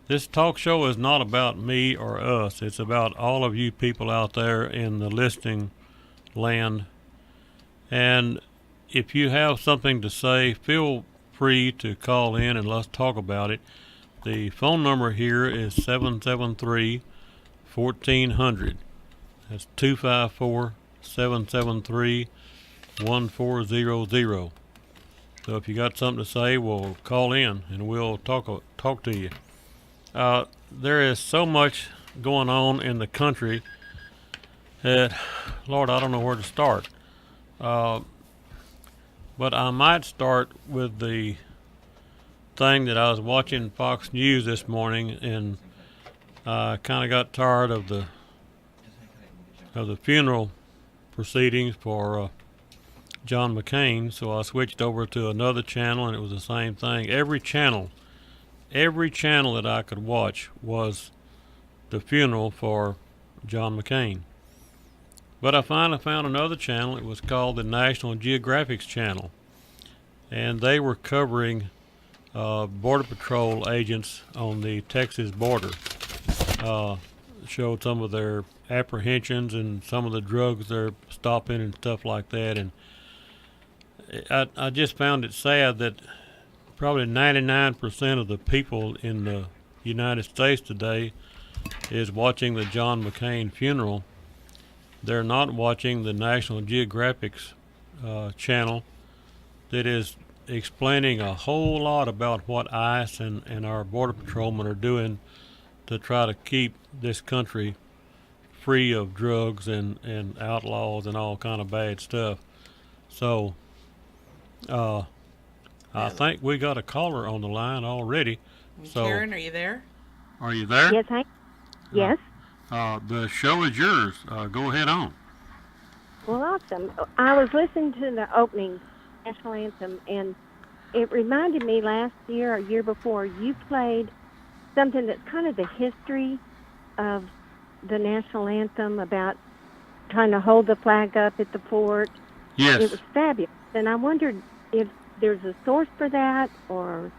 This talk show is not about me or us. It's about all of you people out there in the listening land. And if you have something to say, feel free to call in and let's talk about it. The phone number here is 773-1400. That's 254-773-1400. So if you got something to say, we'll call in and we'll talk to you. There is so much going on in the country that, Lord, I don't know where to start. But I might start with the thing that I was watching Fox News this morning, and I kind of got tired of the funeral proceedings for John McCain, so I switched over to another channel, and it was the same thing. Every channel that I could watch was the funeral for John McCain. But I finally found another channel. It was called the National Geographic's channel, and they were covering Border Patrol agents on the Texas border. Showed some of their apprehensions and some of the drugs they're stopping and stuff like that. And I just found it sad that probably 99% of the people in the United States today is watching the John McCain funeral. They're not watching the National Geographic's channel that is explaining a whole lot about what ICE and our Border Patrolmen are doing to try to keep this country free of drugs and outlaws and all kind of bad stuff. So I think we got a caller on the line already. So, Karen, are you there? Are you there? Yes, yes. The show is yours. Go ahead on. Well, awesome. I was listening to the opening national anthem, and it reminded me last year or year before you played something that's kind of the history of the national anthem about trying to hold the flag up at the fort. Yes. It was fabulous, and I wondered if there's a source for that or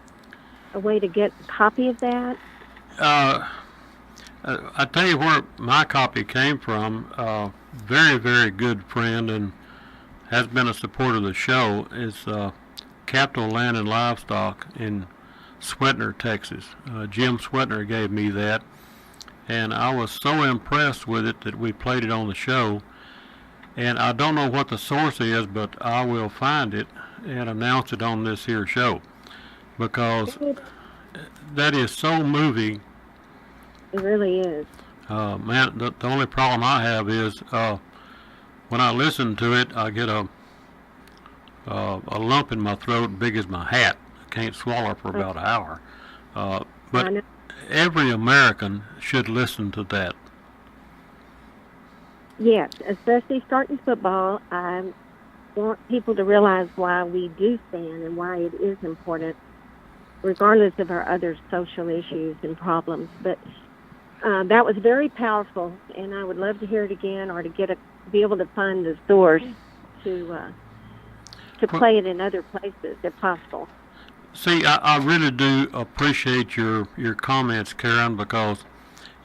a way to get a copy of that. I tell you where my copy came from. Very, very good friend and has been a supporter of the show is Capital Land and Livestock in Sweatner, Texas. Jim Sweatner gave me that, and I was so impressed with it that we played it on the show. And I don't know what the source is, but I will find it and announce it on this here show, because that is so moving. It really is. Man, the only problem I have is when I listen to it, I get a lump in my throat big as my hat. I can't swallow for about an hour. But every American should listen to that. Yes, especially starting football. I want people to realize why we do stand and why it is important, regardless of our other social issues and problems. But that was very powerful, and I would love to hear it again, or to be able to find the source to play it in other places if possible. See, I really do appreciate your comments, Karen, because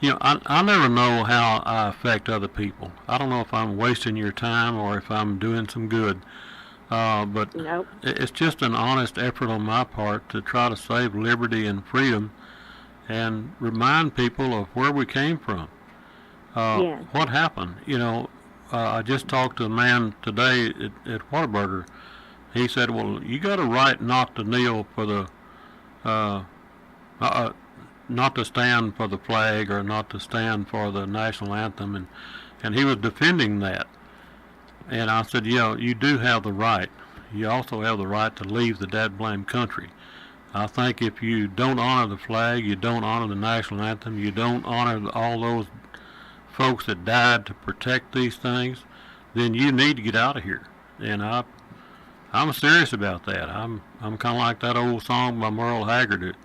I never know how I affect other people. I don't know if I'm wasting your time or if I'm doing some good. But nope. It's just an honest effort on my part to try to save liberty and freedom and remind people of where we came from. Yes. What happened? I just talked to a man today at Whataburger. He said, well, you got a right not to kneel for the, not to stand for the flag or not to stand for the national anthem. And he was defending that. And I said, yeah, you do have the right. You also have the right to leave the dadblame country. I think if you don't honor the flag, you don't honor the national anthem, you don't honor all those folks that died to protect these things, then you need to get out of here. And I'm serious about that. I'm kind of like that old song by Merle Haggard.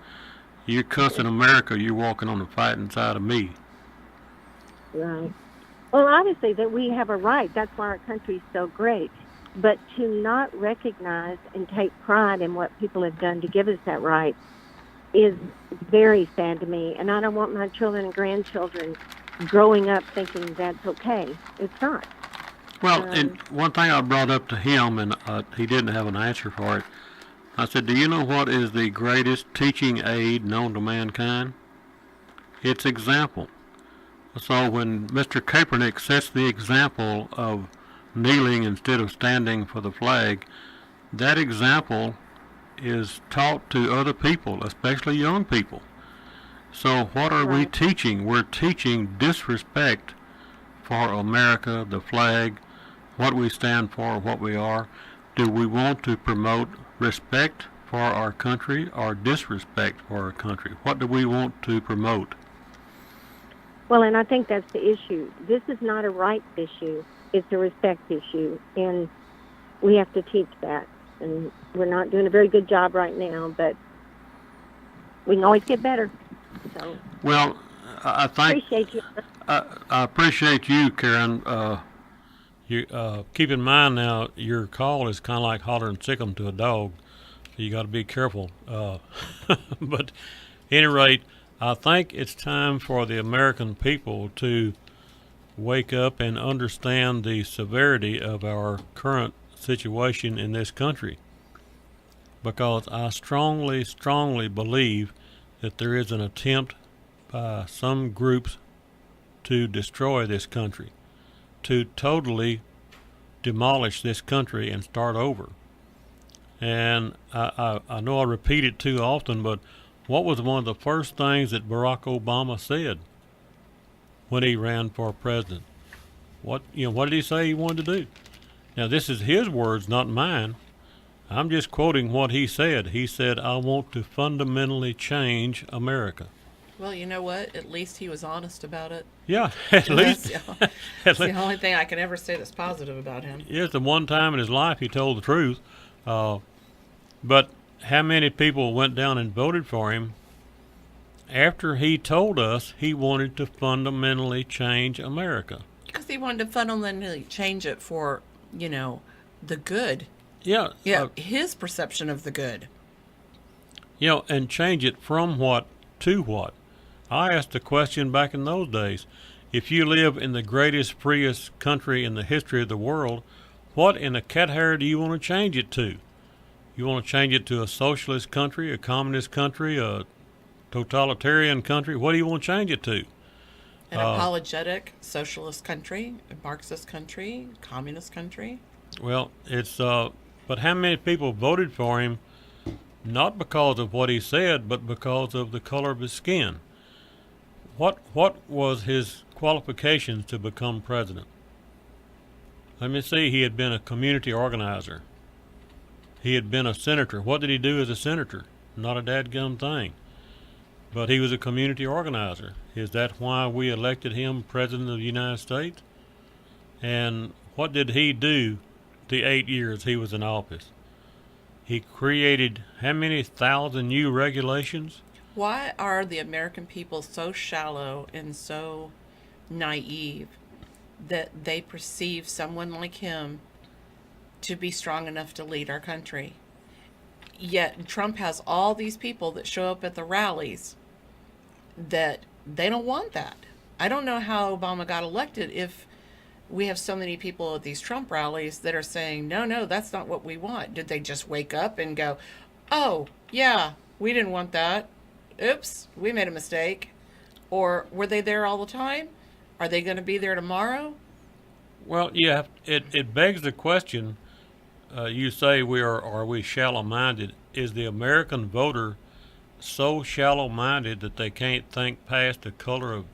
You're cussing America, you're walking on the fighting side of me. Right. Well, obviously that we have a right. That's why our country's so great. But to not recognize and take pride in what people have done to give us that right is very sad to me. And I don't want my children and grandchildren growing up thinking that's okay. It's not. Well, and one thing I brought up to him, and he didn't have an answer for it. I said, do you know what is the greatest teaching aid known to mankind? It's example. So when Mr. Kaepernick sets the example of kneeling instead of standing for the flag, that example is taught to other people, especially young people. So what are we teaching? We're teaching disrespect for America, the flag, what we stand for, what we are. Do we want to promote respect for our country or disrespect for our country? What do we want to promote? Well, and I think that's the issue. This is not a rights issue. It's a respect issue. And we have to teach that. And we're not doing a very good job right now, but we can always get better. So, well, I think appreciate you. I appreciate you, Karen. You keep in mind now, your call is kind of like hollering sick 'em to a dog. So you got to be careful. But at any rate, I think it's time for the American people to wake up and understand the severity of our current situation in this country, because I strongly, strongly believe that there is an attempt by some groups to destroy this country, to totally demolish this country and start over. And I know I repeat it too often, but what was one of the first things that Barack Obama said when he ran for president? What did he say he wanted to do? Now, this is his words, not mine. I'm just quoting what he said. He said, I want to fundamentally change America. Well, you know what? At least he was honest about it. Yeah, at least. That's the only thing I can ever say that's positive about him. Yes, the one time in his life he told the truth. But how many people went down and voted for him after he told us he wanted to fundamentally change America? Because he wanted to fundamentally change it for, the good. Yeah. Yeah, his perception of the good. And change it from what to what? I asked the question back in those days. If you live in the greatest, freest country in the history of the world, what in the cat hair do you want to change it to? You want to change it to a socialist country, a communist country, a totalitarian country? What do you want to change it to? An apologetic socialist country, a Marxist country, communist country. Well, it's but how many people voted for him not because of what he said, but because of the color of his skin? What was his qualifications to become president? Let me see. He had been a community organizer. He had been a senator. What did he do as a senator? Not a dadgum thing. But he was a community organizer. Is that why we elected him president of the United States? And what did he do the 8 years he was in office? He created how many thousand new regulations? Why are the American people so shallow and so naive that they perceive someone like him to be strong enough to lead our country? Yet Trump has all these people that show up at the rallies that they don't want that. I don't know how Obama got elected if we have so many people at these Trump rallies that are saying, no, that's not what we want. Did they just wake up and go, oh, yeah, we didn't want that. Oops, we made a mistake. Or were they there all the time? Are they going to be there tomorrow? Well, yeah, it begs the question. You say are we shallow-minded? Is the American voter so shallow-minded that they can't think past the color of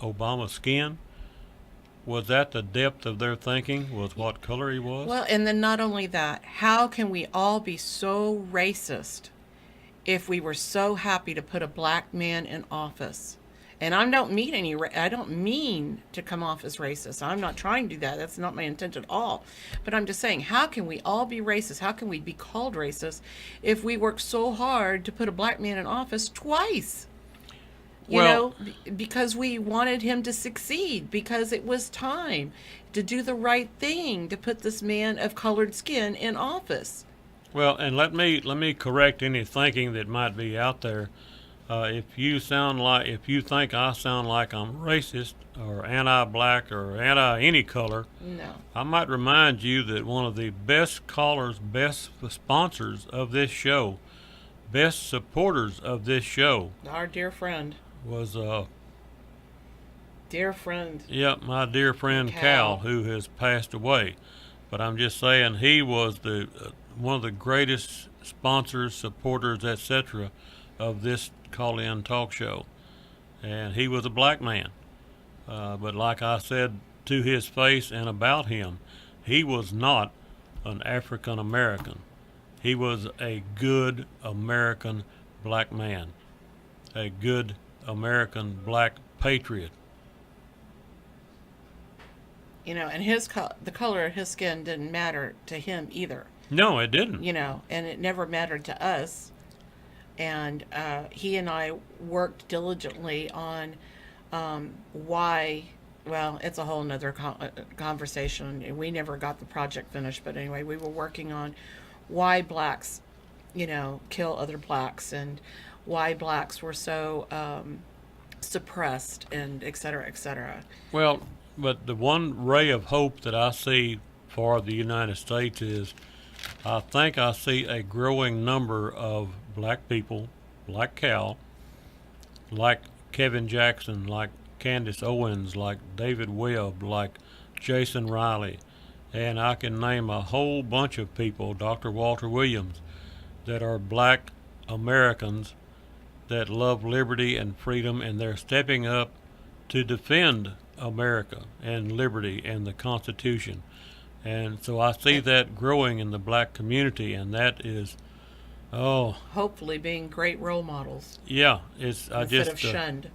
Obama's skin? Was that the depth of their thinking, was what color he was? Well, and then not only that, how can we all be so racist if we were so happy to put a black man in office? And I don't mean to come off as racist. I'm not trying to do that. That's not my intent at all. But I'm just saying, how can we all be racist? How can we be called racist if we worked so hard to put a black man in office twice? Because we wanted him to succeed, because it was time to do the right thing to put this man of colored skin in office. Well, and let me correct any thinking that might be out there. If you think I sound like I'm racist or anti-black or anti any color, No. I might remind you that one of the best callers, best sponsors of this show, best supporters of this show Our dear friend. was, Dear friend. my dear friend Cal. Cal, who has passed away. But I'm just saying he was the one of the greatest sponsors, supporters, etc., of this call-in talk show, and he was a black man. But like I said to his face and about him, he was not an African American. He was a good American black man, a good American black patriot. And the color of his skin didn't matter to him either. No, it didn't. And it never mattered to us. And he and I worked diligently on why. Well, it's a whole nother conversation. We never got the project finished, but anyway, we were working on why blacks, kill other blacks, and why blacks were so suppressed, and et cetera, et cetera. Well, but the one ray of hope that I see for the United States is I think I see a growing number of black people, like Cal, like Kevin Jackson, like Candace Owens, like David Webb, like Jason Riley, and I can name a whole bunch of people, Dr. Walter Williams, that are black Americans that love liberty and freedom, and they're stepping up to defend America and liberty and the Constitution. And so I see that growing in the black community, and that is, hopefully being great role models yeah, instead of shunned.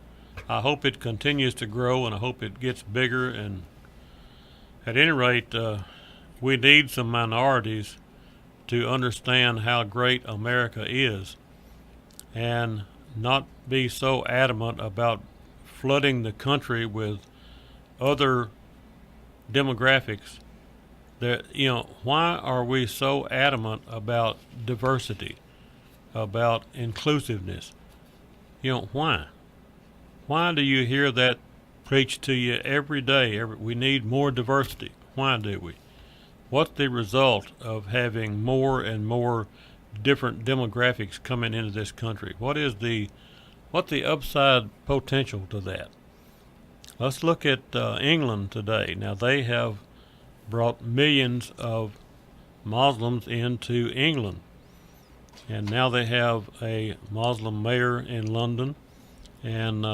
I hope it continues to grow, and I hope it gets bigger. And at any rate, we need some minorities to understand how great America is, and not be so adamant about flooding the country with other demographics. That, why are we so adamant about diversity, about inclusiveness? Why? Why do you hear that preached to you every day? We need more diversity. Why do we? What's the result of having more and more different demographics coming into this country? What's the upside potential to that? Let's look at England today. Now, they have brought millions of Muslims into England, and now they have a Muslim mayor in London, and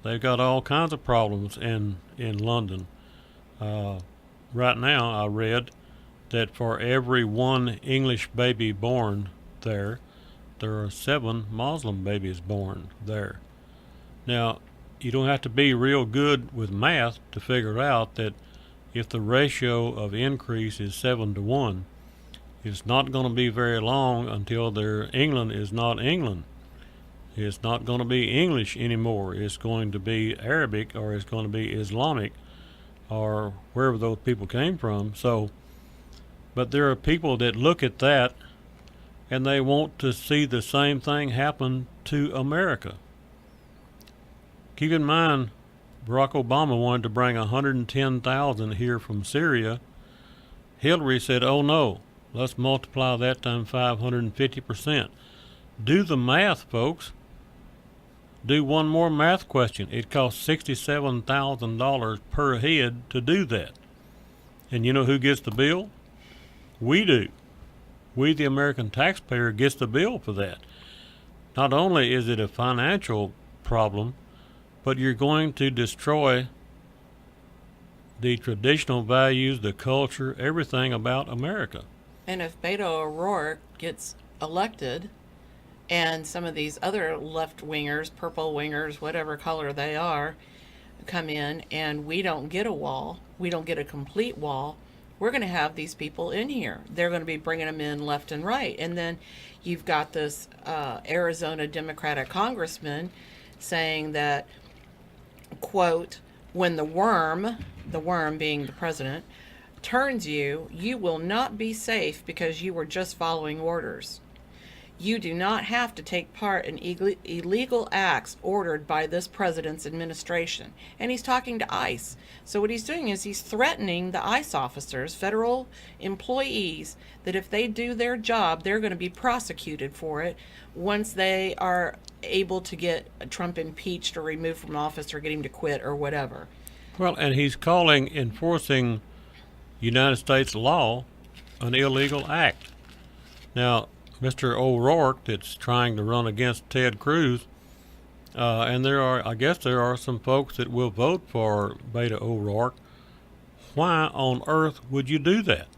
they've got all kinds of problems in London. Right now, I read that for every one English baby born there are 7 Muslim babies born there. Now, you don't have to be real good with math to figure out that if the ratio of increase is 7-to-1, it's not going to be very long until England is not England. It's not going to be English anymore. It's going to be Arabic, or it's going to be Islamic, or wherever those people came from. But there are people that look at that and they want to see the same thing happen to America. Keep in mind, Barack Obama wanted to bring 110,000 here from Syria. Hillary said, oh no, let's multiply that times 550%. Do the math, folks. Do one more math question. It costs $67,000 per head to do that. And you know who gets the bill? We do. We, the American taxpayer, gets the bill for that. Not only is it a financial problem, but you're going to destroy the traditional values, the culture, everything about America. And if Beto O'Rourke gets elected, and some of these other left-wingers, purple wingers, whatever color they are, come in, and we don't get a wall, we don't get a complete wall, we're going to have these people in here. They're going to be bringing them in left and right. And then you've got this Arizona Democratic congressman saying that, quote, when the worm being the president, turns you, you will not be safe because you were just following orders. You do not have to take part in illegal acts ordered by this president's administration. And he's talking to ICE. So what he's doing is he's threatening the ICE officers, federal employees, that if they do their job, they're going to be prosecuted for it once they are able to get Trump impeached or removed from office or get him to quit or whatever. Well, and he's calling enforcing United States law an illegal act. Now, Mr. O'Rourke, that's trying to run against Ted Cruz, and I guess there are some folks that will vote for Beto O'Rourke. Why on earth would you do that?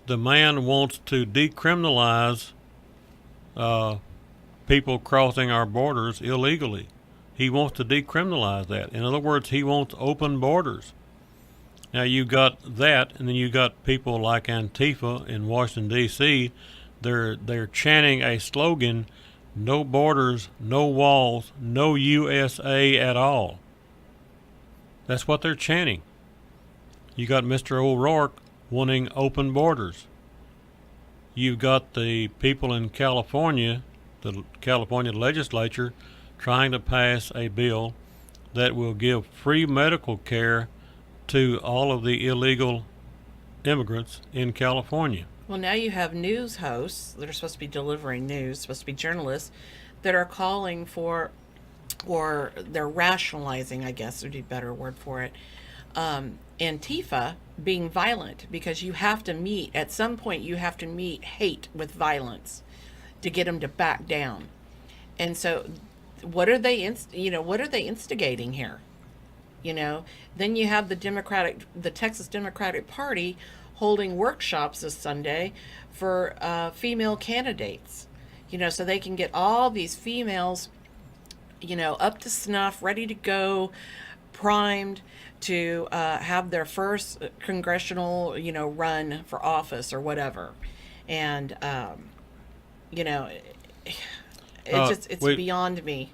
The man wants to decriminalize people crossing our borders illegally. He wants to decriminalize that. In other words, he wants open borders. Now you got that, and then you got people like Antifa in Washington D.C. They're chanting a slogan: "No borders, no walls, no USA at all." That's what they're chanting. You got Mr. O'Rourke wanting open borders. You've got the people in California, the California legislature, trying to pass a bill that will give free medical care to all of the illegal immigrants in California. Well, now you have news hosts that are supposed to be delivering news, supposed to be journalists, that are calling for, or they're rationalizing, I guess would be a better word for it, Antifa being violent, because you have to meet, at some point you have to meet hate with violence to get them to back down. And so what are they instigating here? Then you have the Texas Democratic Party holding workshops this Sunday for female candidates, so they can get all these females, up to snuff, ready to go, primed to have their first congressional, run for office or whatever. And, it's beyond me.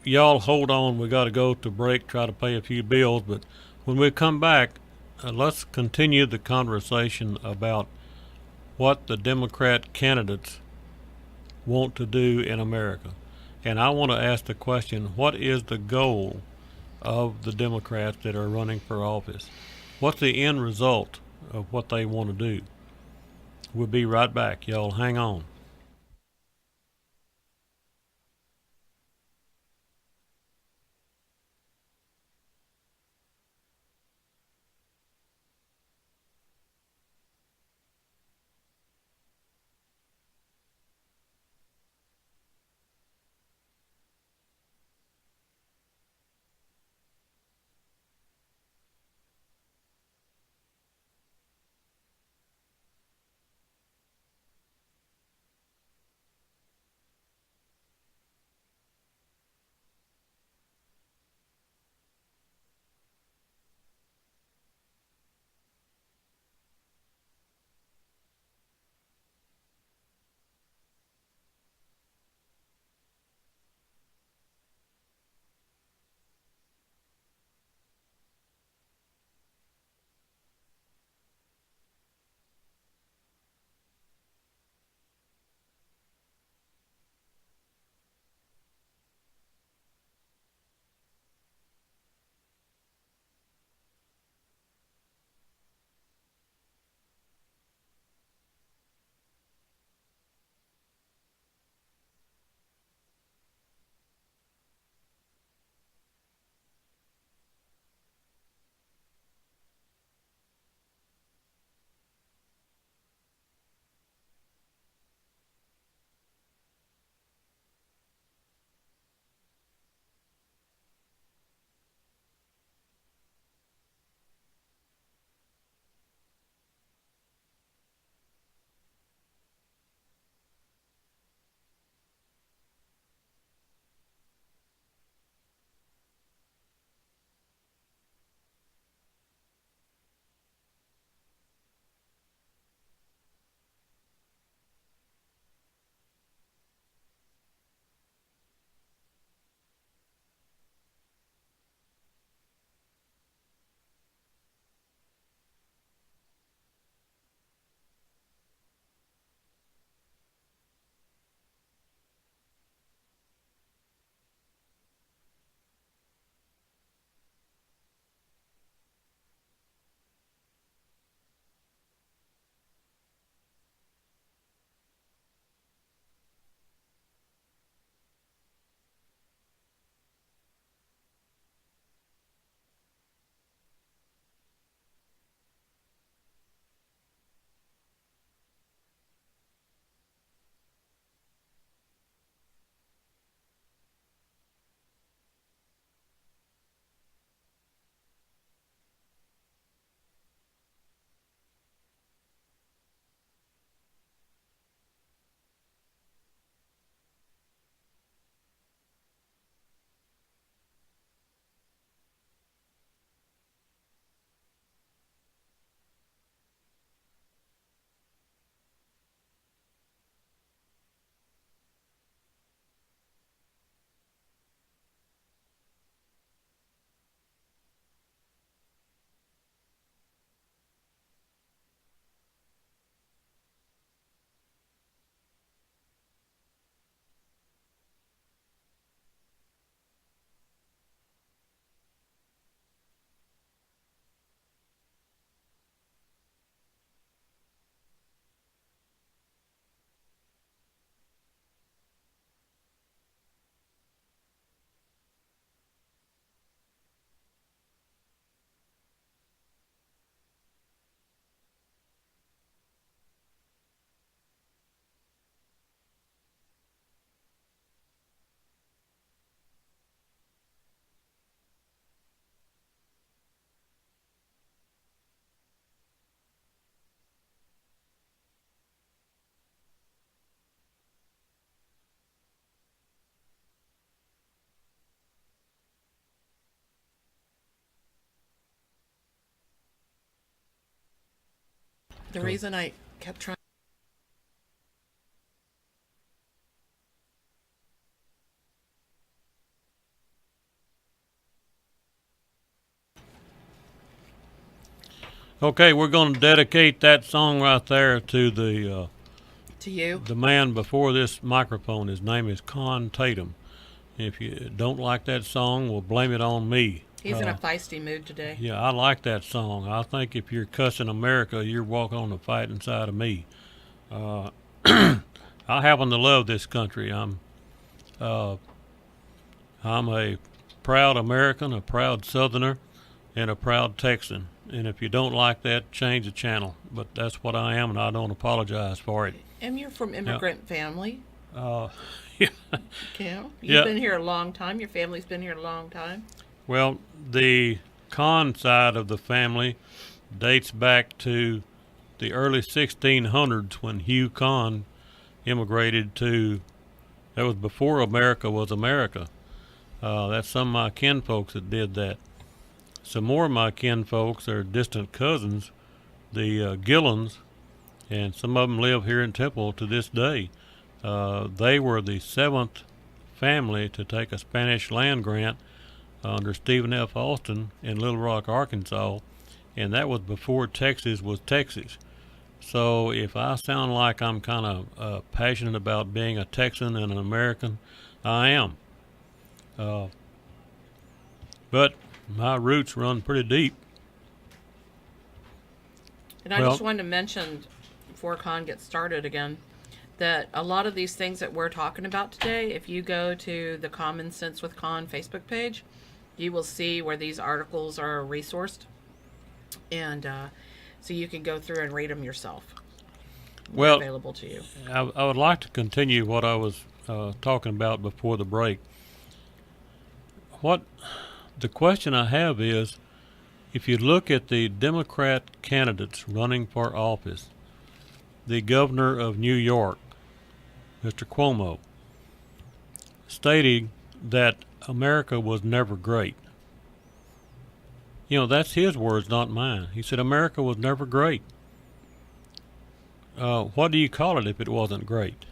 Y'all hold on. We got to go to break, try to pay a few bills. But when we come back, let's continue the conversation about what the Democrat candidates want to do in America. And I want to ask the question, what is the goal of the Democrats that are running for office? What's the end result of what they want to do? We'll be right back. Y'all hang on. The reason I kept trying. Okay, we're going to dedicate that song right there to To you. the man before this microphone. His name is Conn Tatum. If you don't like that song, well, blame it on me. He's in a feisty mood today. Yeah, I like that song. I think if you're cussing America, you're walking on the fighting side of me. I happen to love this country. I'm a proud American, a proud Southerner, and a proud Texan. And if you don't like that, change the channel. But that's what I am, and I don't apologize for it. And you're from immigrant family. Yeah. Yeah. You've Yeah. been here a long time. Your family's been here a long time. Well, the Conn side of the family dates back to the early 1600s when Hugh Conn immigrated to. That was before America was America. That's some of my kinfolks that did that. Some more of my kinfolks are distant cousins, the Gillans, and some of them live here in Temple to this day. They were the seventh family to take a Spanish land grant under Stephen F. Austin in Little Rock, Arkansas, and that was before Texas was Texas. So if I sound like I'm kind of passionate about being a Texan and an American, I am. But my roots run pretty deep. And I Well- just wanted to mention, before Con gets started again, that a lot of these things that we're talking about today, if you go to the Common Sense with Con Facebook page, you will see where these articles are resourced. And so you can go through and read them yourself. They're Well, available to you. I would like to continue what I was talking about before the break. What the question I have is, if you look at the Democrat candidates running for office, the governor of New York, Mr. Cuomo, stating that America was never great. You know, that's his words, not mine. He said America was never great. What do you call it if it wasn't great?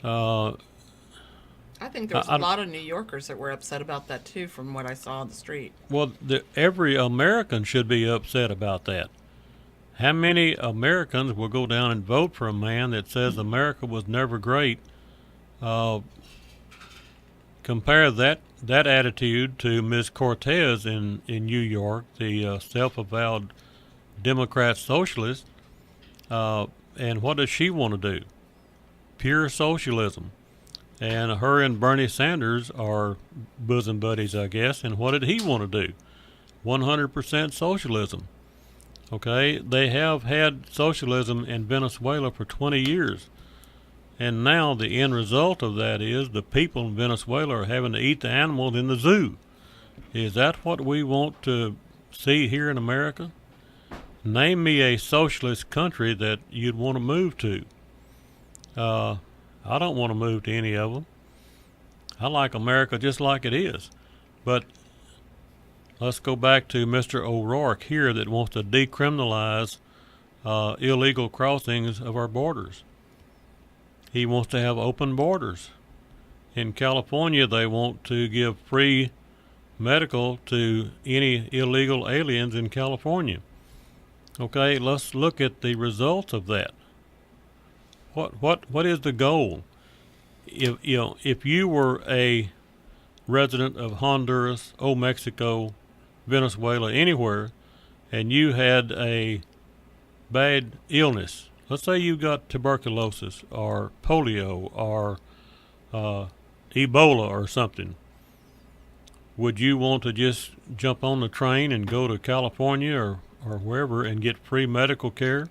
I think there's a lot of New Yorkers that were upset about that too, from what I saw on the street. Well, every American should be upset about that. How many Americans will go down and vote for a man that says America was never great? Compare that attitude to Ms. Cortez in New York, the self-avowed Democrat socialist. And what does she want to do? Pure socialism. And her and Bernie Sanders are bosom buddies, I guess. And what did he want to do? 100% socialism. Okay, they have had socialism in Venezuela for 20 years. And now the end result of that is the people in Venezuela are having to eat the animals in the zoo. Is that what we want to see here in America? Name me a socialist country that you'd want to move to. I don't want to move to any of them. I like America just like it is. But let's go back to Mr. O'Rourke here that wants to decriminalize illegal crossings of our borders. He wants to have open borders. In California, they want to give free medical to any illegal aliens in California. Okay, let's look at the results of that. What is the goal? If you were a resident of Honduras, old Mexico, Venezuela, anywhere, and you had a bad illness, let's say you got tuberculosis or polio or Ebola or something, would you want to just jump on the train and go to California or wherever and get free medical care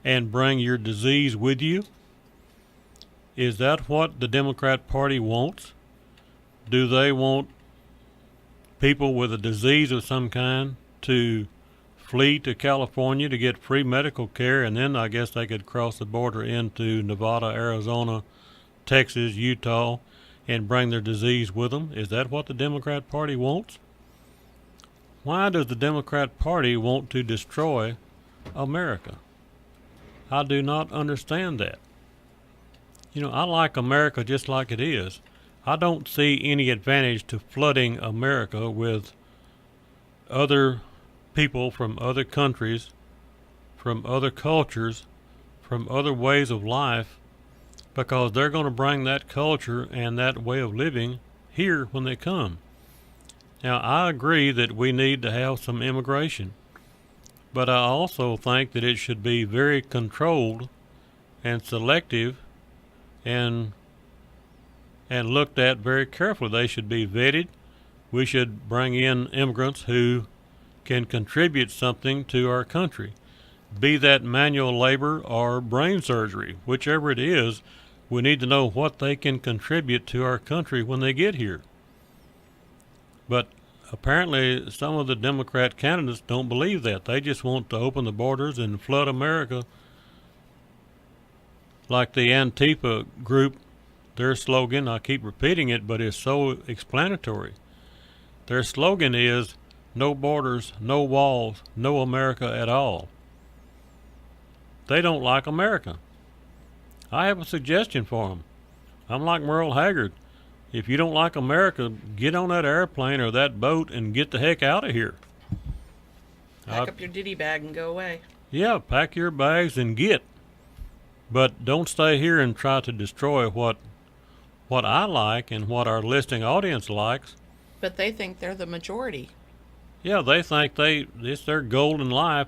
and bring your disease with you? Is that what the Democrat Party wants? Do they want people with a disease of some kind to flee to California to get free medical care, and then I guess they could cross the border into Nevada, Arizona, Texas, Utah, and bring their disease with them? Is that what the Democrat Party wants? Why does the Democrat Party want to destroy America? I do not understand that. I like America just like it is. I don't see any advantage to flooding America with other people from other countries, from other cultures, from other ways of life, because they're going to bring that culture and that way of living here when they come. Now, I agree that we need to have some immigration, but I also think that it should be very controlled and selective and looked at very carefully. They should be vetted. We should bring in immigrants who can contribute something to our country, be that manual labor or brain surgery, whichever it is. We need to know what they can contribute to our country when they get here. But apparently some of the Democrat candidates don't believe that. They just want to open the borders and flood America. Like the Antifa group, their slogan, I keep repeating it, but it's so explanatory. Their slogan is, no borders, no walls, no America at all. They don't like America. I have a suggestion for them. I'm like Merle Haggard. If you don't like America, get on that airplane or that boat and get the heck out of here. Pack up your ditty bag and go away. Yeah, pack your bags and get. But don't stay here and try to destroy what I like and what our listening audience likes. But they think they're the majority. Yeah, they think it's their goal in life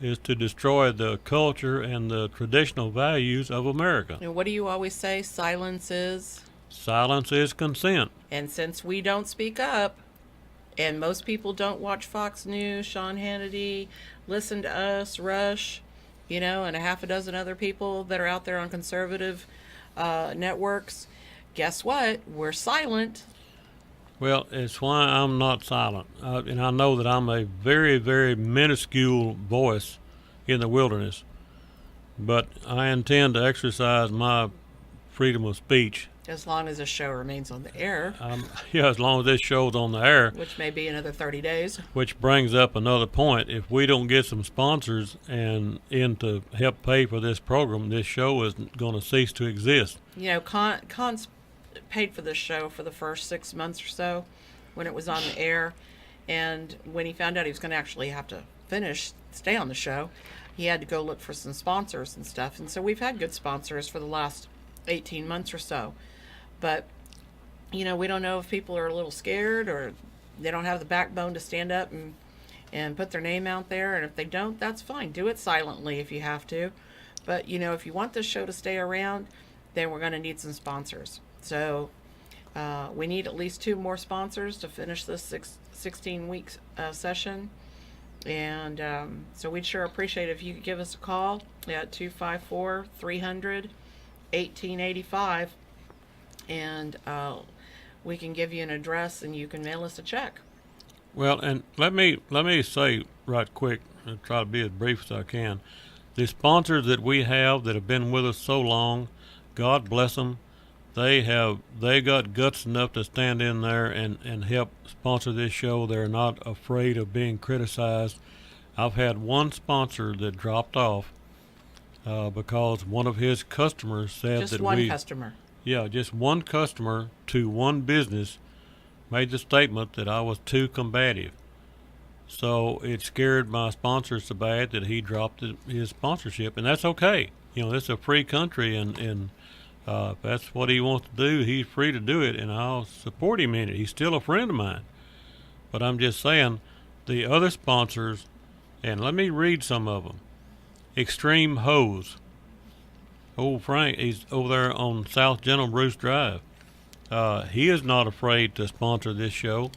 is to destroy the culture and the traditional values of America. And what do you always say? Silence is consent. And since we don't speak up, and most people don't watch Fox News, Sean Hannity, listen to us, Rush, and a half a dozen other people that are out there on conservative networks, guess what? We're silent. Well, it's why I'm not silent. And I know that I'm a very, very minuscule voice in the wilderness. But I intend to exercise my freedom of speech. As long as the show remains on the air. As long as this show's on the air. Which may be another 30 days. Which brings up another point. If we don't get some sponsors and in to help pay for this program, this show is going to cease to exist. Conn's paid for this show for the first 6 months or so when it was on the air. And when he found out he was going to actually have to stay on the show, he had to go look for some sponsors and stuff. And so we've had good sponsors for the last 18 months or so. But, we don't know if people are a little scared or they don't have the backbone to stand up and put their name out there. And if they don't, that's fine. Do it silently if you have to. But, if you want this show to stay around, then we're going to need some sponsors. So we need at least 2 more sponsors to finish this 16-week session. And so we'd sure appreciate it if you could give us a call at 254-300-1885. And we can give you an address and you can mail us a check. Well, and let me say right quick, and try to be as brief as I can. The sponsors that we have that have been with us so long, God bless them. They got guts enough to stand in there and help sponsor this show. They're not afraid of being criticized. I've had one sponsor that dropped off because one of his customers said just that one customer. Yeah, just one customer to one business made the statement that I was too combative. So it scared my sponsor so bad that he dropped his sponsorship, and that's okay. It's a free country, and if that's what he wants to do, he's free to do it, and I'll support him in it. He's still a friend of mine. But I'm just saying, the other sponsors, and let me read some of them. Extreme Hose. Old Frank, he's over there on South General Bruce Drive. He is not afraid to sponsor this show.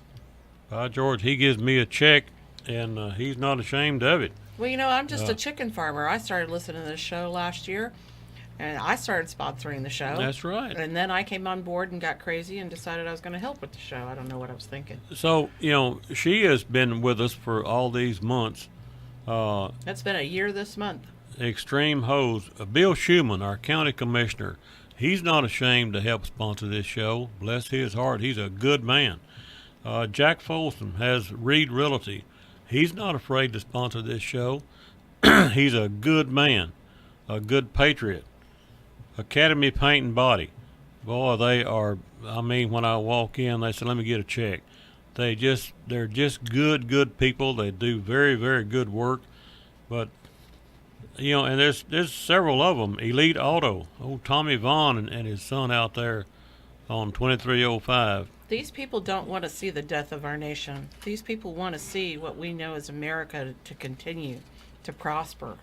By George, he gives me a check, and he's not ashamed of it. Well, I'm just a chicken farmer. I started listening to this show last year, and I started sponsoring the show. That's right. And then I came on board and got crazy and decided I was going to help with the show. I don't know what I was thinking. So, she has been with us for all these months. It's been a year this month. Extreme Hose. Bill Schumann, our county commissioner, he's not ashamed to help sponsor this show. Bless his heart. He's a good man. Jack Folsom has Reed Realty. He's not afraid to sponsor this show. He's a good man. a good patriot, Academy Paint and Body. Boy, they are. I mean, when I walk in, they say, "Let me get a check." They're just good people. They do very good work. But and there's several of them. Elite Auto, old Tommy Vaughn and his son out there on 2305. These people don't want to see the death of our nation. These people want to see what we know as America to continue to prosper.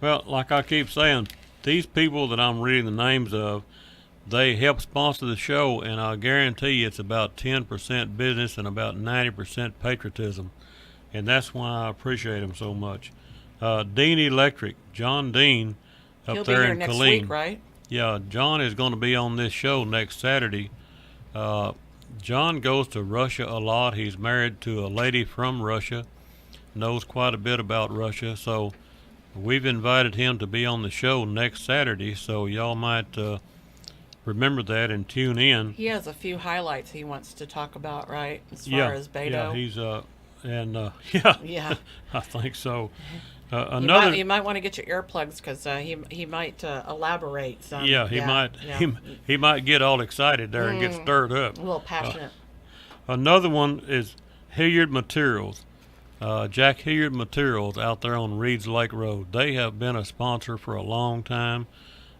Well, like I keep saying, these people that I'm reading the names of, they help sponsor the show, and I guarantee you it's about 10% business and about 90% patriotism. And that's why I appreciate them so much. Dean Electric, John Dean, up He'll be there here in next Killeen. week, right? Yeah, John is going to be on this show next Saturday. Uh, John goes to Russia a lot. He's married to a lady from Russia, knows quite a bit about Russia. So we've invited him to be on the show next Saturday. So y'all might remember that and tune in. He has a few highlights he wants to talk about, right? As far Yeah, as Beto. yeah, he's yeah, Yeah. I think so. You Another, might want to get your earplugs because he might elaborate some. yeah, he might Yeah. he might get all excited there and get stirred up. A little passionate. Another one is Hilliard Materials. Jack Hilliard Materials out there on Reeds Lake Road. They have been a sponsor for a long time,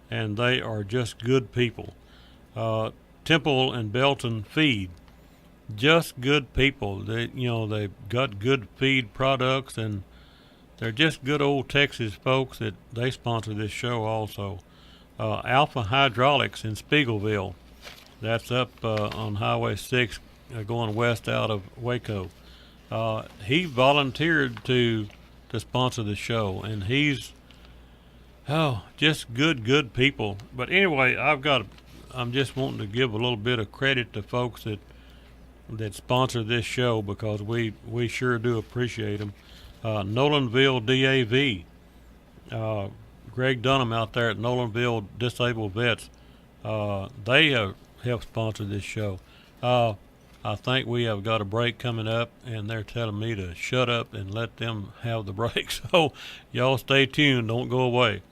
and they are just good people. Temple and Belton Feed, just good people. They've got good feed products, and they're just good old Texas folks that they sponsor this show also. Alpha Hydraulics in Spiegelville. That's up on Highway 6 going west out of Waco. He volunteered to sponsor the show, and he's just good people. But anyway, I'm just wanting to give a little bit of credit to folks that sponsor this show because we sure do appreciate them. Nolanville DAV, Greg Dunham out there at Nolanville Disabled Vets, they have helped sponsor this show. I think we have got a break coming up, and they're telling me to shut up and let them have the break. So y'all stay tuned. Don't go away.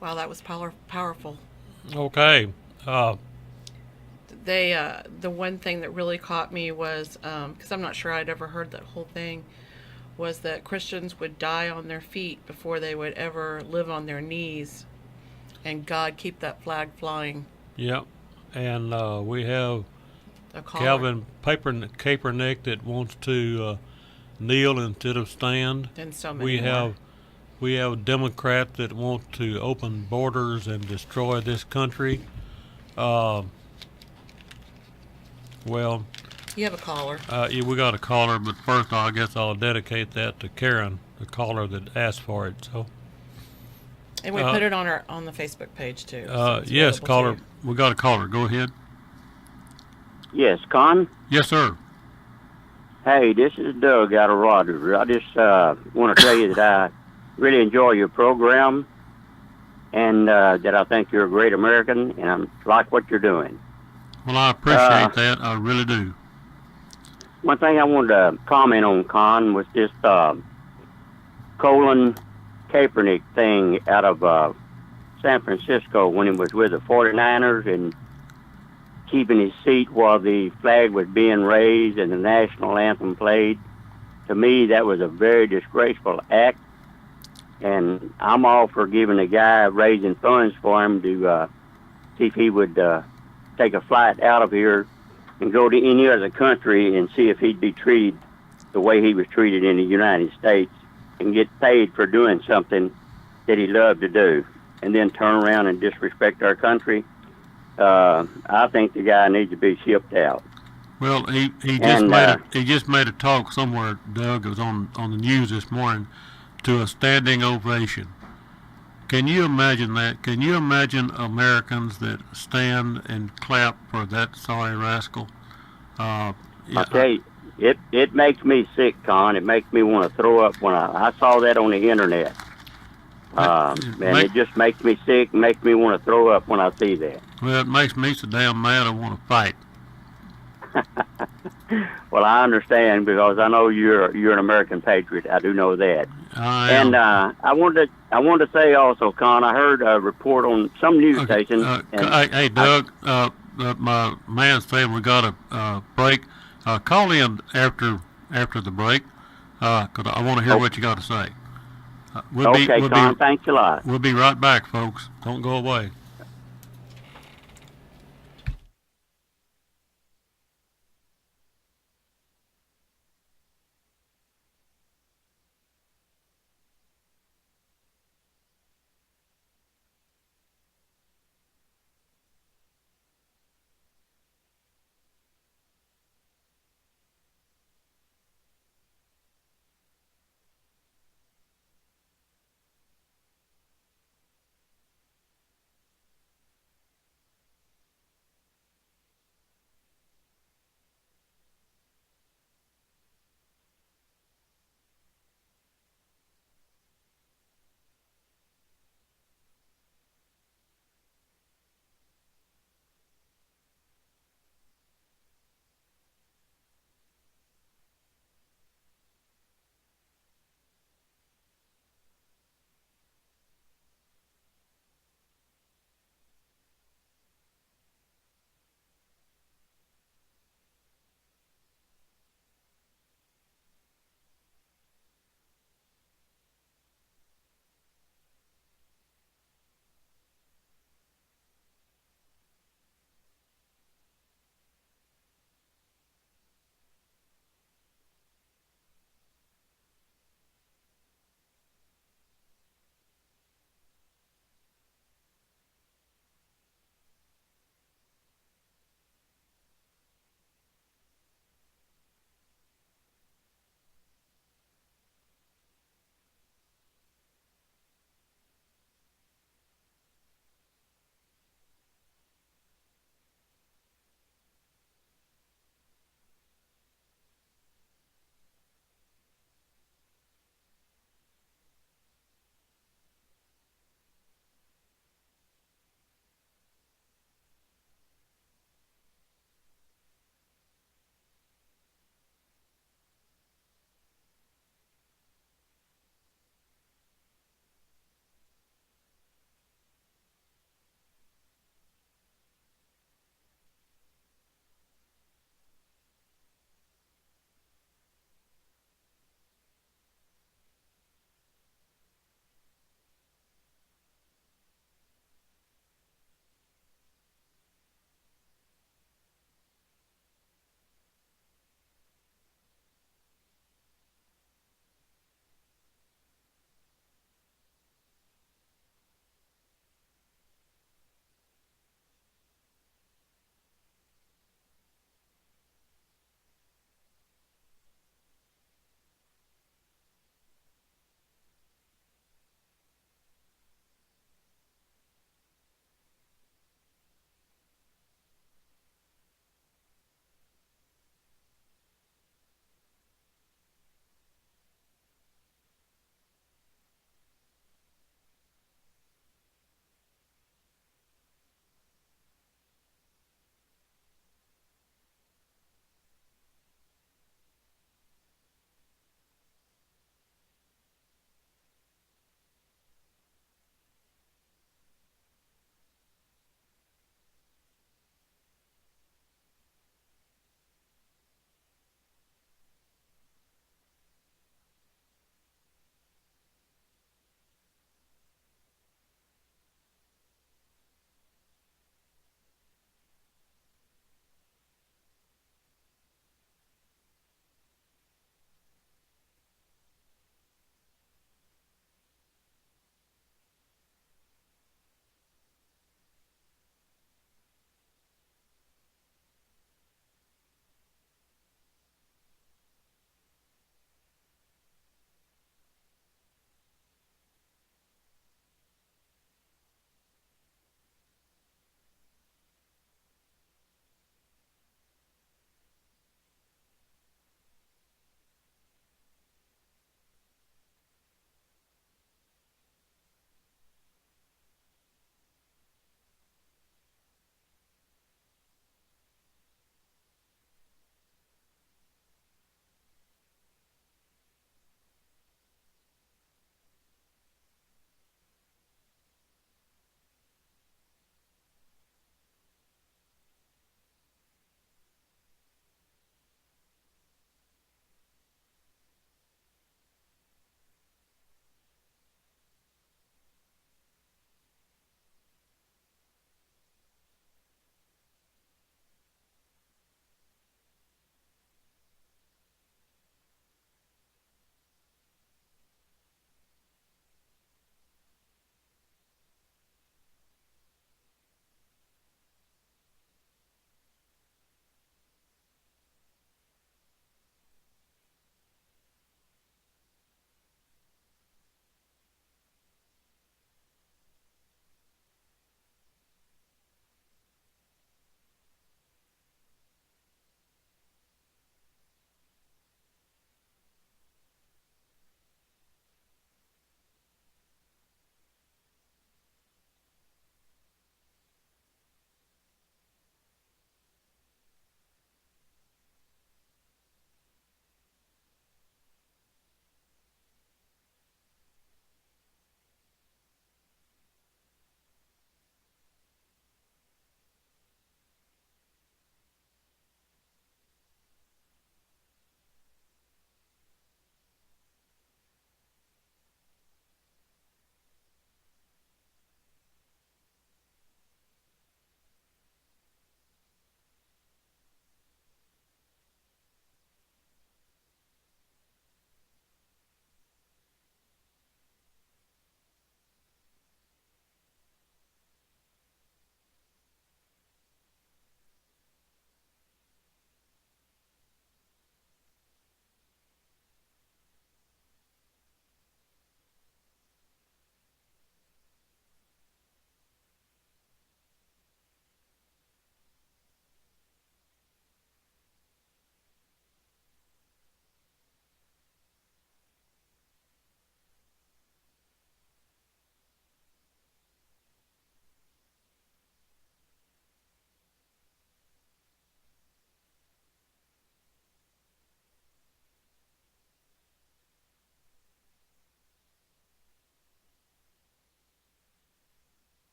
Wow, that was powerful. Okay. Uh, The one thing that really caught me was, because I'm not sure I'd ever heard that whole thing, was that Christians would die on their feet before they would ever live on their knees, and God keep that flag flying. yep. And we have A caller. Calvin Kaepernick that wants to kneel instead of stand. And so many We more. have we have Democrats that want to open borders and destroy this country. Uh, well, You have a caller. yeah, we got a caller, but first I guess I'll dedicate that to Karen, the caller that asked for it. So, And we put it on the Facebook page too. So it's yes, available caller, too. we got a caller. Go ahead. Yes, Conn. Yes, sir. Hey, this is Doug out of Rogers. I just want to tell you that I really enjoy your program and that I think you're a great American and I like what you're doing. Well, I appreciate that. I really do. One thing I wanted to comment on, Conn, was this Colin Kaepernick thing out of San Francisco when he was with the 49ers and keeping his seat while the flag was being raised and the national anthem played. To me, that was a very disgraceful act, and I'm all for giving the guy raising funds for him to see if he would take a flight out of here and go to any other country and see if he'd be treated the way he was treated in the United States and get paid for doing something that he loved to do, and then turn around and disrespect our country. I think the guy needs to be shipped out. Well, he just made a talk somewhere. Doug, it was on the news this morning, to a standing ovation. Can you imagine that? Can you imagine Americans that stand and clap for that sorry rascal? Yeah, I tell you, it makes me sick, Conn. It makes me want to throw up when I saw that on the internet. It just makes me sick, makes me want to throw up when I see that. Well, it makes me so damn mad I want to fight. Well, I understand because I know you're an American patriot. I do know that. I am. And I wanted to say also, Conn, I heard a report on some news Okay, station. hey, Doug, my man's saying we got a break. Call in after the break, 'cause I want to hear what you got to say. Okay, Conn, thanks a lot. We'll be right back, folks. Don't go away.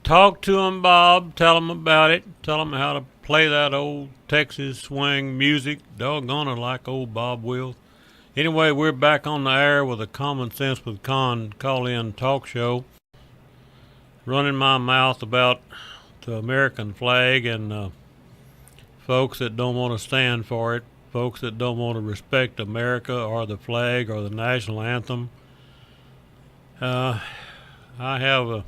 talk to 'em, Bob. Tell 'em about it. Tell 'em how to play that old Texas swing music. Doggone it, like old Bob will. Anyway, we're back on the air with a Common Sense with Conn call-in talk show. Running my mouth about the American flag and folks that don't want to stand for it, folks that don't want to respect America or the flag or the national anthem. I have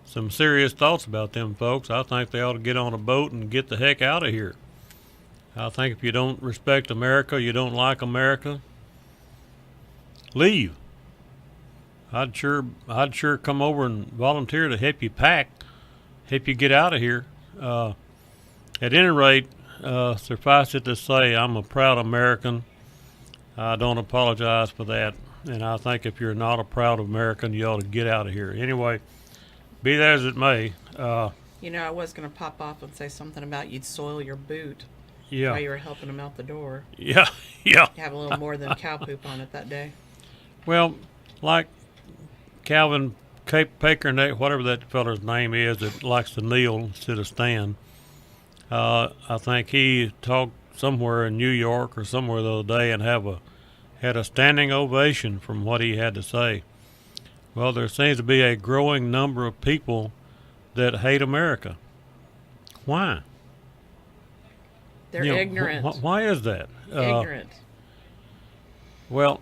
some serious thoughts about them folks. I think they ought to get on a boat and get the heck out of here. I think if you don't respect America, you don't like America, leave. I'd sure come over and volunteer to help you pack, help you get out of here. At any rate, suffice it to say, I'm a proud American. I don't apologize for that. And I think if you're not a proud American, you ought to get out of here. Anyway, be that as it may. You know, I was going to pop off and say something about you'd soil your boot Yeah. while you were helping him out the door. Yeah. You have a little more than cow poop on it that day. Well, like Calvin Pakernet, whatever that feller's name is that likes to kneel instead of stand, I think he talked somewhere in New York or somewhere the other day and had a standing ovation from what he had to say. Well, there seems to be a growing number of people that hate America. Why? They're ignorant. Why is that? Ignorant. Well,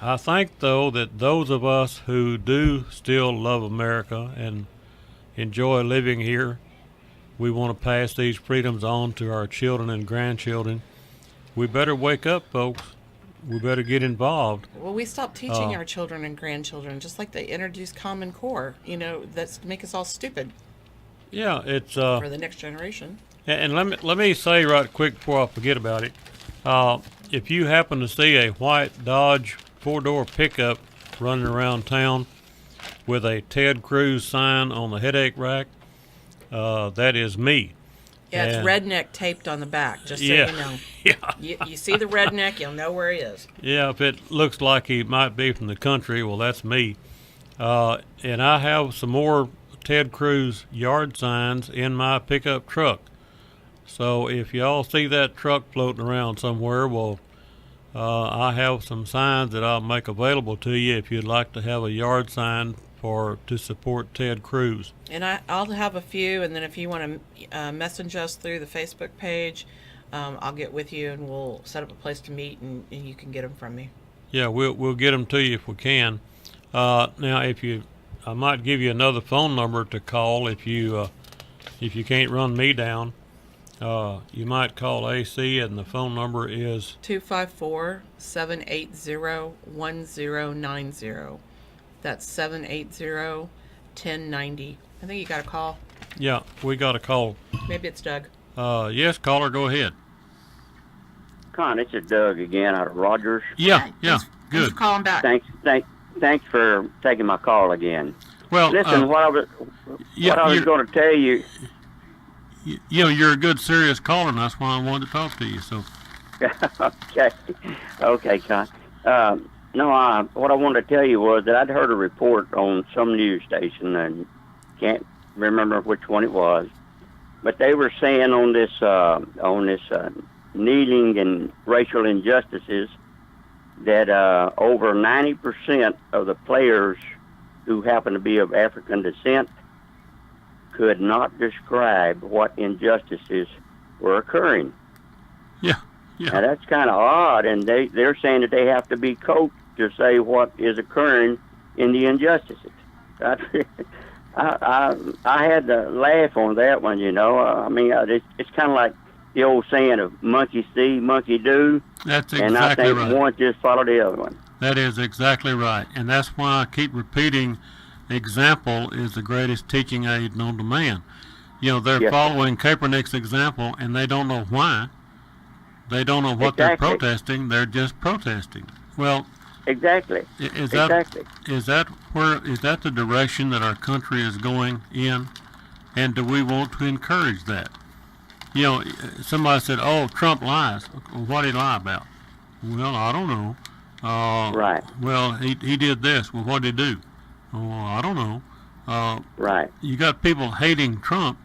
I think, though, that those of us who do still love America and enjoy living here, we want to pass these freedoms on to our children and grandchildren. We better wake up, folks. We better get involved. Well, we stopped teaching our children and grandchildren, just like they introduced Common Core. You know, that's to make us all stupid. Yeah, it's for the next generation. And let me say right quick before I forget about it, if you happen to see a white Dodge 4-door pickup running around town with a Ted Cruz sign on the headache rack, that is me. Yeah, it's And- redneck taped on the back, just so Yeah. you know. Yeah. You see the redneck, you'll know where he is. Yeah, if it looks like he might be from the country, well, that's me. And I have some more Ted Cruz yard signs in my pickup truck. So if y'all see that truck floating around somewhere, well, I have some signs that I'll make available to you if you'd like to have a yard sign to support Ted Cruz. And I'll have a few, and then if you want to message us through the Facebook page, I'll get with you and we'll set up a place to meet, and you can get them from me. Yeah, we'll get them to you if we can. Now, I might give you another phone number to call if you can't run me down. You might call AC, and the phone number is 254-780-1090. That's 780-1090. I think you got a call. Yeah, we got a call. Maybe it's Doug. Yes, caller, go ahead. Conn, this is Doug again out of Rogers. Yeah, Hi, yeah, thanks good. for calling back. Thanks for taking my call again. Well, Listen, what I was going to tell you. You're a good, serious caller, and that's why I wanted to talk to you. So. Okay, Conn. What I wanted to tell you was that I'd heard a report on some news station, and can't remember which one it was, but they were saying on this kneeling and racial injustices that over 90% of the players who happen to be of African descent could not describe what injustices were occurring. Yeah. Now that's kind of odd, and they're saying that they have to be coached to say what is occurring in the injustices. I had to laugh on that one, you know. It's kind of like the old saying of monkey see, monkey do. That's and I exactly think right. one just followed the other one. That is exactly right, and that's why I keep repeating, example is the greatest teaching aid known to man. They're Yes, following Kaepernick's example, and they don't know why. They don't know what they're protesting. They're just protesting. Well, Exactly. is Exactly. that the direction that our country is going in? And do we want to encourage that? Somebody said, "Oh, Trump lies." Well, what did he lie about? Well, I don't know. Right. Well, he did this. Well, what did he do? Oh, I don't know. Right. You got people hating Trump,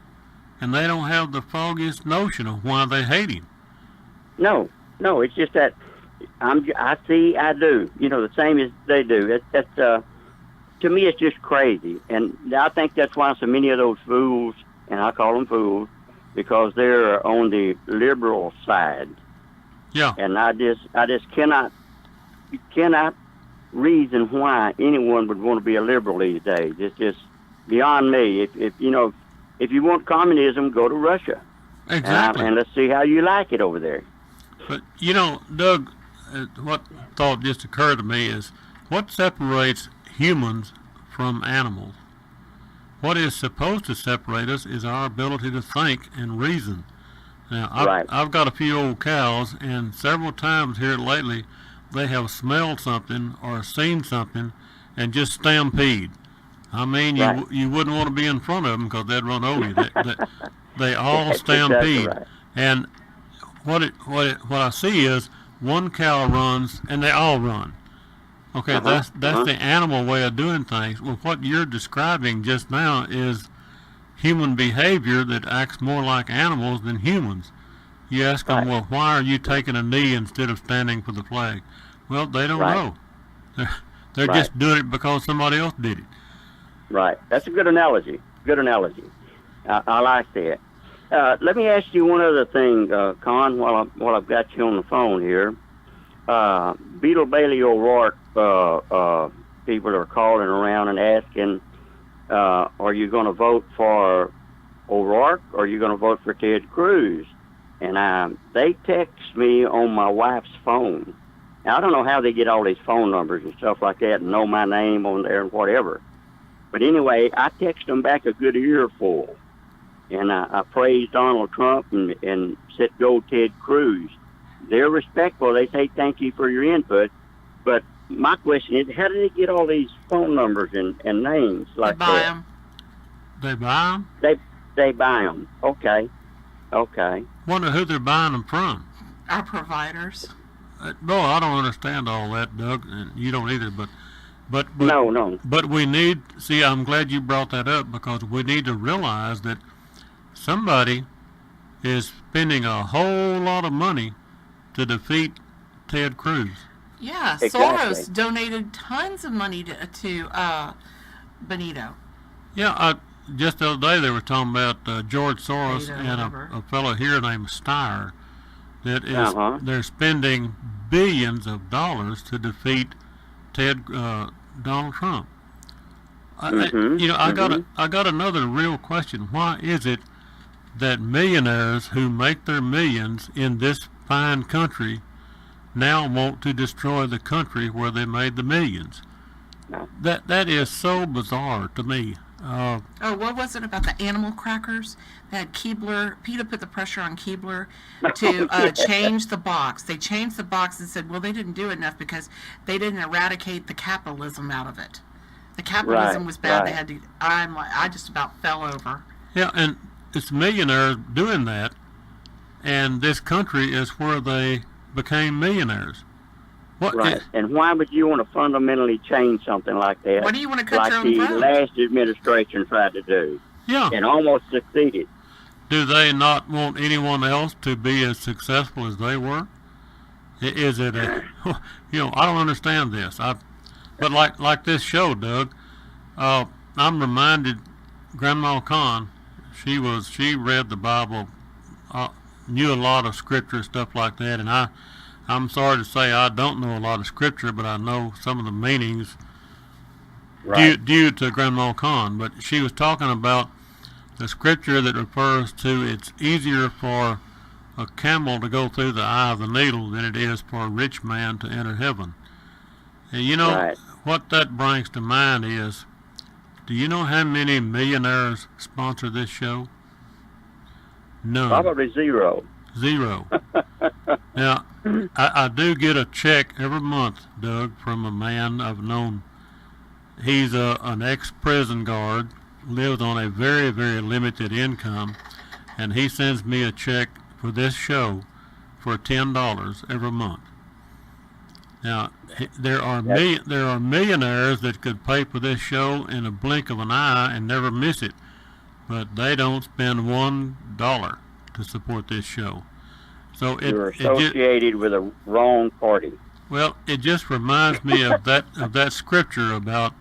and they don't have the foggiest notion of why they hate him. No, it's just that I do. You know, the same as they do. That's to me, it's just crazy, and I think that's why so many of those fools, and I call them fools, because they're on the liberal side. Yeah. And I just cannot reason why anyone would want to be a liberal these days. It's just beyond me. If you want communism, go to Russia. Exactly. And let's see how you like it over there. But, you know, Doug, what thought just occurred to me is, what separates humans from animals? What is supposed to separate us is our ability to think and reason. Now, I've got a few old cows, and several times here lately, they have smelled something or seen something and just stampede. I mean, you wouldn't want to be in front of them because they'd run over you. They all stampede. Exactly right. And what I see is one cow runs and they all run. Okay, that's the animal way of doing things. Well, what you're describing just now is human behavior that acts more like animals than humans. You ask them, well, why are you taking a knee instead of standing for the flag? Well, they don't know. They're just doing it because somebody else did it. Right. That's a good analogy. I like that. Let me ask you one other thing, Conn, while I've got you on the phone here. Beetle Bailey O'Rourke people are calling around and asking, are you going to vote for O'Rourke or are you going to vote for Ted Cruz? And they text me on my wife's phone. Now, I don't know how they get all these phone numbers and stuff like that and know my name on there and whatever. But anyway, I text them back a good earful. And I praised Donald Trump and said, go Ted Cruz. They're respectful. They say, thank you for your input. But my question is, how do they get all these phone numbers and names like that? They buy them. They buy them? They buy them. Okay. Wonder who they're buying them from. Our providers. No, I don't understand all that, Doug, and you don't either. But no. But we need. See, I'm glad you brought that up because we need to realize that somebody is spending a whole lot of money to defeat Ted Cruz. Yeah, Exactly. Soros donated tons of money to Benito. Yeah, just the other day they were talking about George Soros Benito, and whatever. a fellow here named Steyer that is they're spending billions of dollars to defeat Donald Trump. I got another real question. Why is it that millionaires who make their millions in this fine country now want to destroy the country where they made the millions? No. That is so bizarre to me. What was it about the animal crackers? They had PETA put the pressure on Keebler to change the box. They changed the box and said, well, they didn't do enough because they didn't eradicate the capitalism out of it. The capitalism was bad. They had to. I just about fell over. Yeah, and it's millionaires doing that, and this country is where they became millionaires. And why would you want to fundamentally change something like that? Why do you want to cut like your own the throat? last administration tried to do? Yeah. And almost succeeded. Do they not want anyone else to be as successful as they were? Is it I don't understand this. But like this show, Doug, I'm reminded Grandma Conn, she read the Bible, knew a lot of scripture, stuff like that, and I'm sorry to say I don't know a lot of scripture, but I know some of the meanings due to Grandma Conn. But she was talking about the scripture that refers to it's easier for a camel to go through the eye of the needle than it is for a rich man to enter heaven. And what that brings to mind is, do you know how many millionaires sponsor this show? None. Probably zero. Now, I do get a check every month, Doug, from a man I've known. He's an ex-prison guard, lives on a very, very limited income, and he sends me a check for this show for $10 every month. Now, there are millionaires that could pay for this show in a blink of an eye and never miss it, but they don't spend $1 to support this show. So you're associated with a wrong party. Well, it just reminds me of that scripture about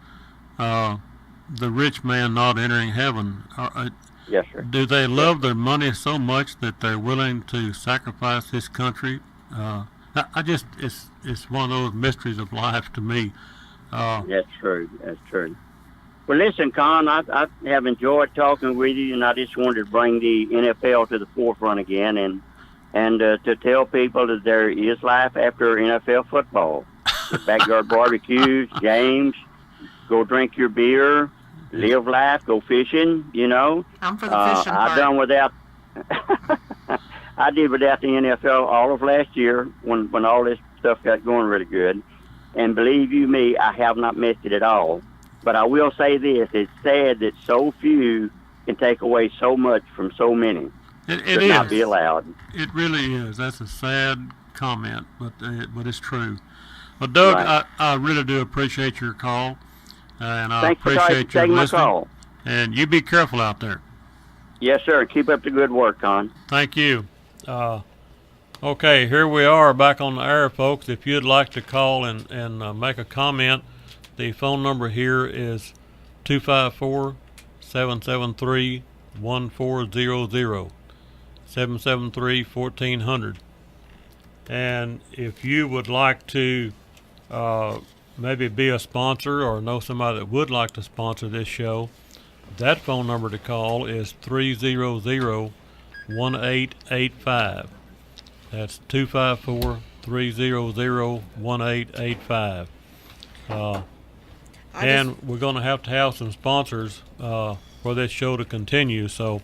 the rich man not entering heaven. Yes, sir. Do they love their money so much that they're willing to sacrifice this country? It's one of those mysteries of life to me. That's true. That's true. Well, listen, Conn, I have enjoyed talking with you, and I just wanted to bring the NFL to the forefront again, and to tell people that there is life after NFL football. Backyard barbecues, games, go drink your beer, live life, go fishing, you know. I'm for the fishing part. I did without the NFL all of last year when all this stuff got going really good. And believe you me, I have not missed it at all. But I will say this, it's sad that so few can take away so much from so many. It should is. not be allowed. It really is. That's a sad comment, but it's true. Well, Doug, right. I really do appreciate your call, and I appreciate your listening. Call. And you be careful out there. Yes, sir. Keep up the good work, Conn. Thank you. Okay, here we are back on the air, folks. If you'd like to call and make a comment, the phone number here is 254-773-1400, 773-1400. And if you would like to maybe be a sponsor or know somebody that would like to sponsor this show, that phone number to call is 300-1885. That's 254-300-1885. And we're going to have some sponsors for this show to continue. So,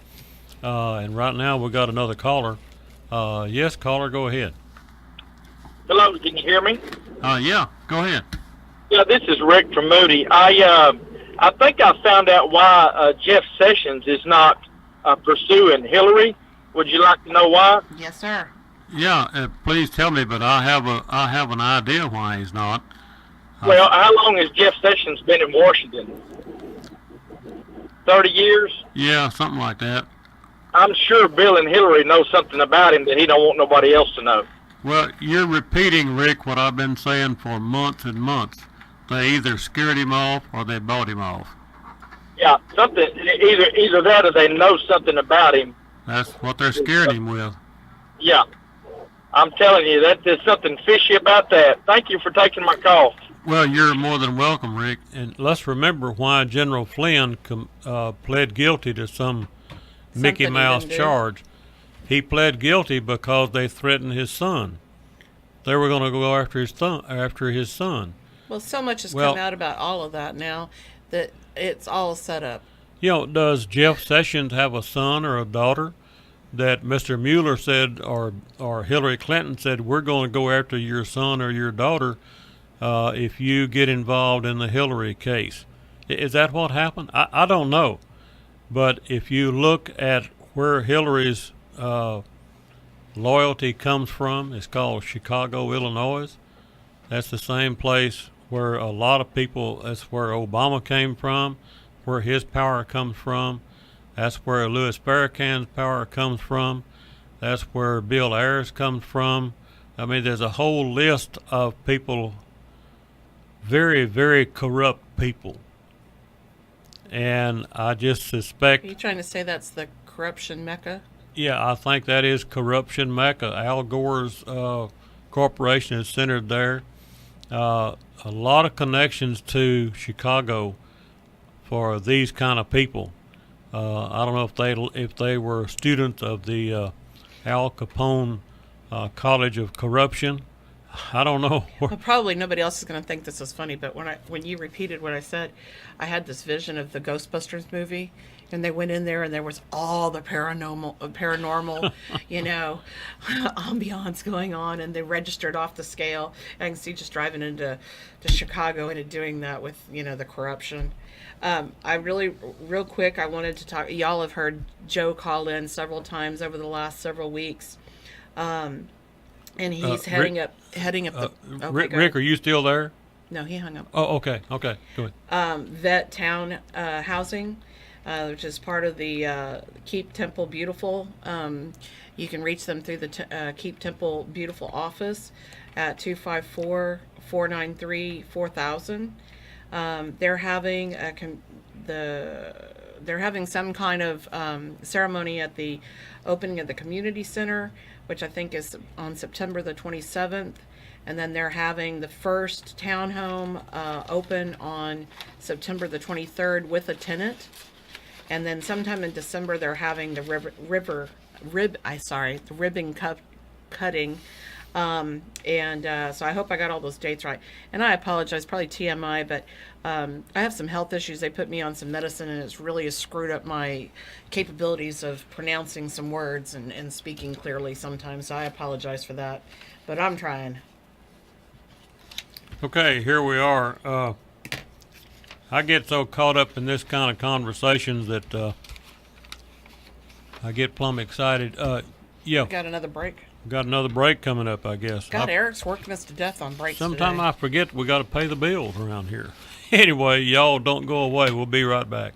and right now we got another caller. Yes, caller, go ahead. Hello, can you hear me? Yeah, go ahead. Yeah, this is Rick from Moody. I think I found out why Jeff Sessions is not pursuing Hillary. Would you like to know why? Yes, sir. Yeah, please tell me. But I have an idea why he's not. Well, how long has Jeff Sessions been in Washington? 30 years? Yeah, something like that. I'm sure Bill and Hillary know something about him that he don't want nobody else to know. Well, you're repeating, Rick, what I've been saying for months and months. They either scared him off or they bought him off. Yeah, something. Either that or they know something about him. That's what they're scaring him with. Yeah. I'm telling you, that there's something fishy about that. Thank you for taking my call. Well, you're more than welcome, Rick. And let's remember why General Flynn pled guilty to some Mickey Mouse charge. He pled guilty because they threatened his son. They were going to go after his son. Well, so much has come out about all of that now that it's all set up. You know, does Jeff Sessions have a son or a daughter that Mr. Mueller said or Hillary Clinton said, we're going to go after your son or your daughter if you get involved in the Hillary case? Is that what happened? I don't know. But if you look at where Hillary's loyalty comes from, it's called Chicago, Illinois. That's the same place where a lot of people, that's where Obama came from, where his power comes from. That's where Louis Farrakhan's power comes from. That's where Bill Ayers comes from. I mean, there's a whole list of people, very, very corrupt people. And I just suspect... Are you trying to say that's the corruption mecca? Yeah, I think that is corruption mecca. Al Gore's corporation is centered there. A lot of connections to Chicago for these kind of people. I don't know if they were students of the Al Capone College of Corruption. I don't know. Well, probably nobody else is going to think this is funny, but when you repeated what I said, I had this vision of the Ghostbusters movie, and they went in there and there was all the paranormal, ambiance going on, and they registered off the scale. I can see just driving into Chicago and doing that with, the corruption. I really, real quick, I wanted to talk. Y'all have heard Joe call in several times over the last several weeks. and he's Rick, heading up the. Okay, go Rick, ahead. are you still there? No, he hung up. Oh, okay, okay, go ahead. Vet Town Housing, which is part of the Keep Temple Beautiful. You can reach them through the Keep Temple Beautiful office at 254-493-4000. They're having they're having some kind of ceremony at the opening of the community center, which I think is on September the 27th. And then they're having the first townhome open on September the 23rd with a tenant. And then sometime in December they're having the the ribbon cutting. So I hope I got all those dates right. And I apologize, probably TMI, but I have some health issues. They put me on some medicine, and it's really screwed up my capabilities of pronouncing some words and speaking clearly sometimes. So I apologize for that, but I'm trying. Okay, here we are. I get so caught up in this kind of conversations that I get plumb excited. Yeah, Got another break. got another break coming up, I guess. God, Eric's working us to death on breaks Sometimes today. I forget we got to pay the bills around here. Anyway, y'all don't go away. We'll be right back.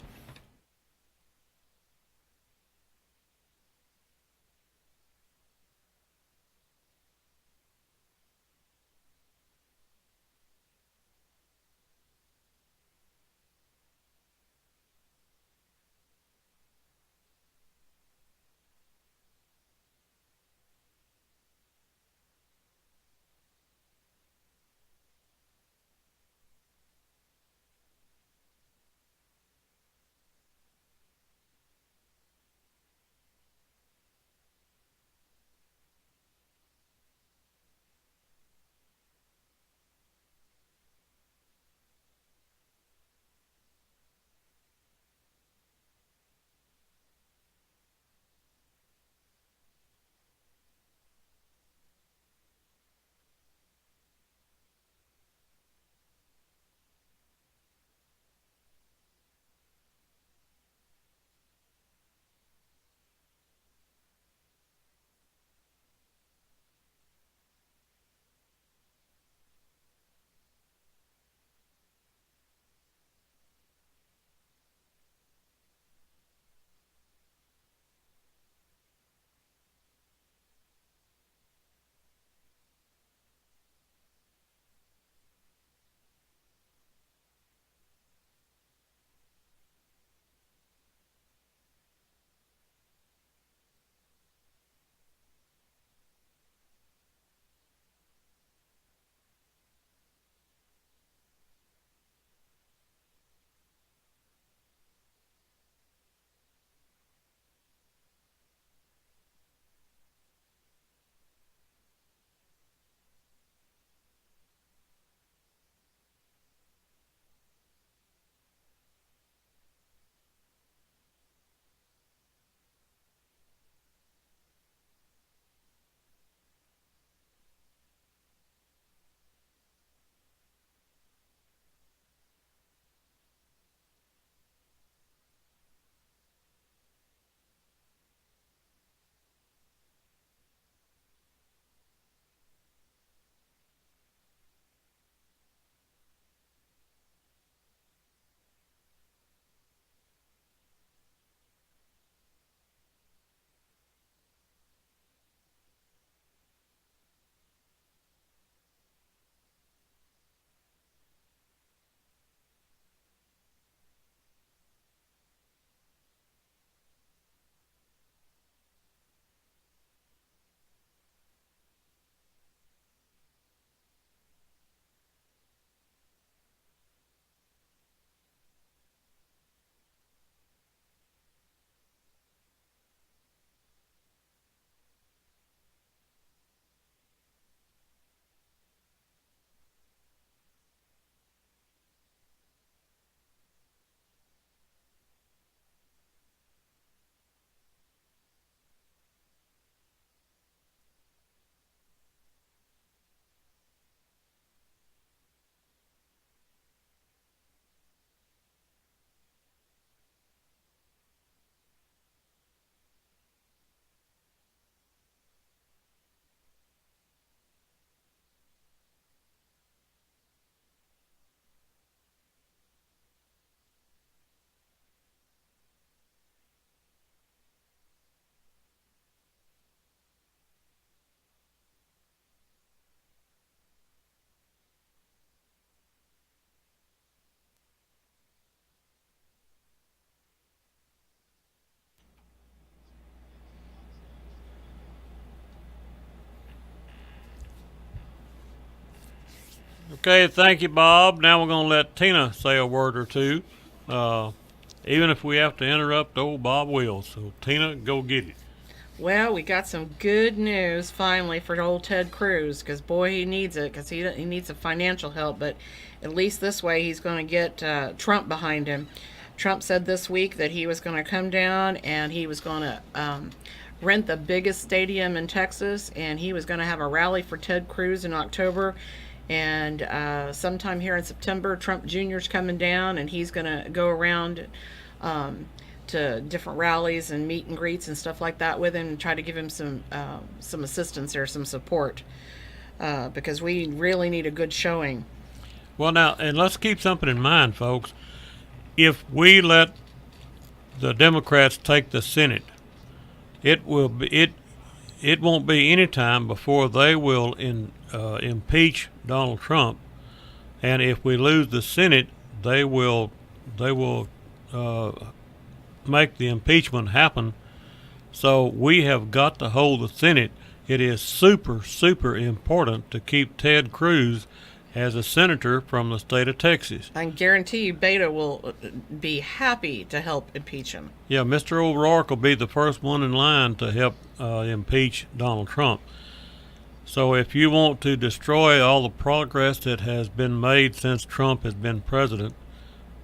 Okay, thank you, Bob. Now we're going to let Tina say a word or two, even if we have to interrupt old Bob Wills. So, Tina, go get it. Well, we got some good news finally for old Ted Cruz, because boy, he needs it, because he needs some financial help, but at least this way he's going to get Trump behind him. Trump said this week that he was going to come down and he was going to rent the biggest stadium in Texas, and he was going to have a rally for Ted Cruz in October. And sometime here in September, Trump Jr.'s coming down, and he's going to go around to different rallies and meet and greets and stuff like that with him, and try to give him some assistance or some support, because we really need a good showing. Well, now, and let's keep something in mind, folks. If we let the Democrats take the Senate, it won't be any time before they will impeach Donald Trump, and if we lose the Senate, they will make the impeachment happen. So we have got to hold the Senate. It is super, super important to keep Ted Cruz as a senator from the state of Texas. I guarantee you Beta will be happy to help impeach him. Yeah, Mr. O'Rourke will be the first one in line to help impeach Donald Trump. So if you want to destroy all the progress that has been made since Trump has been president,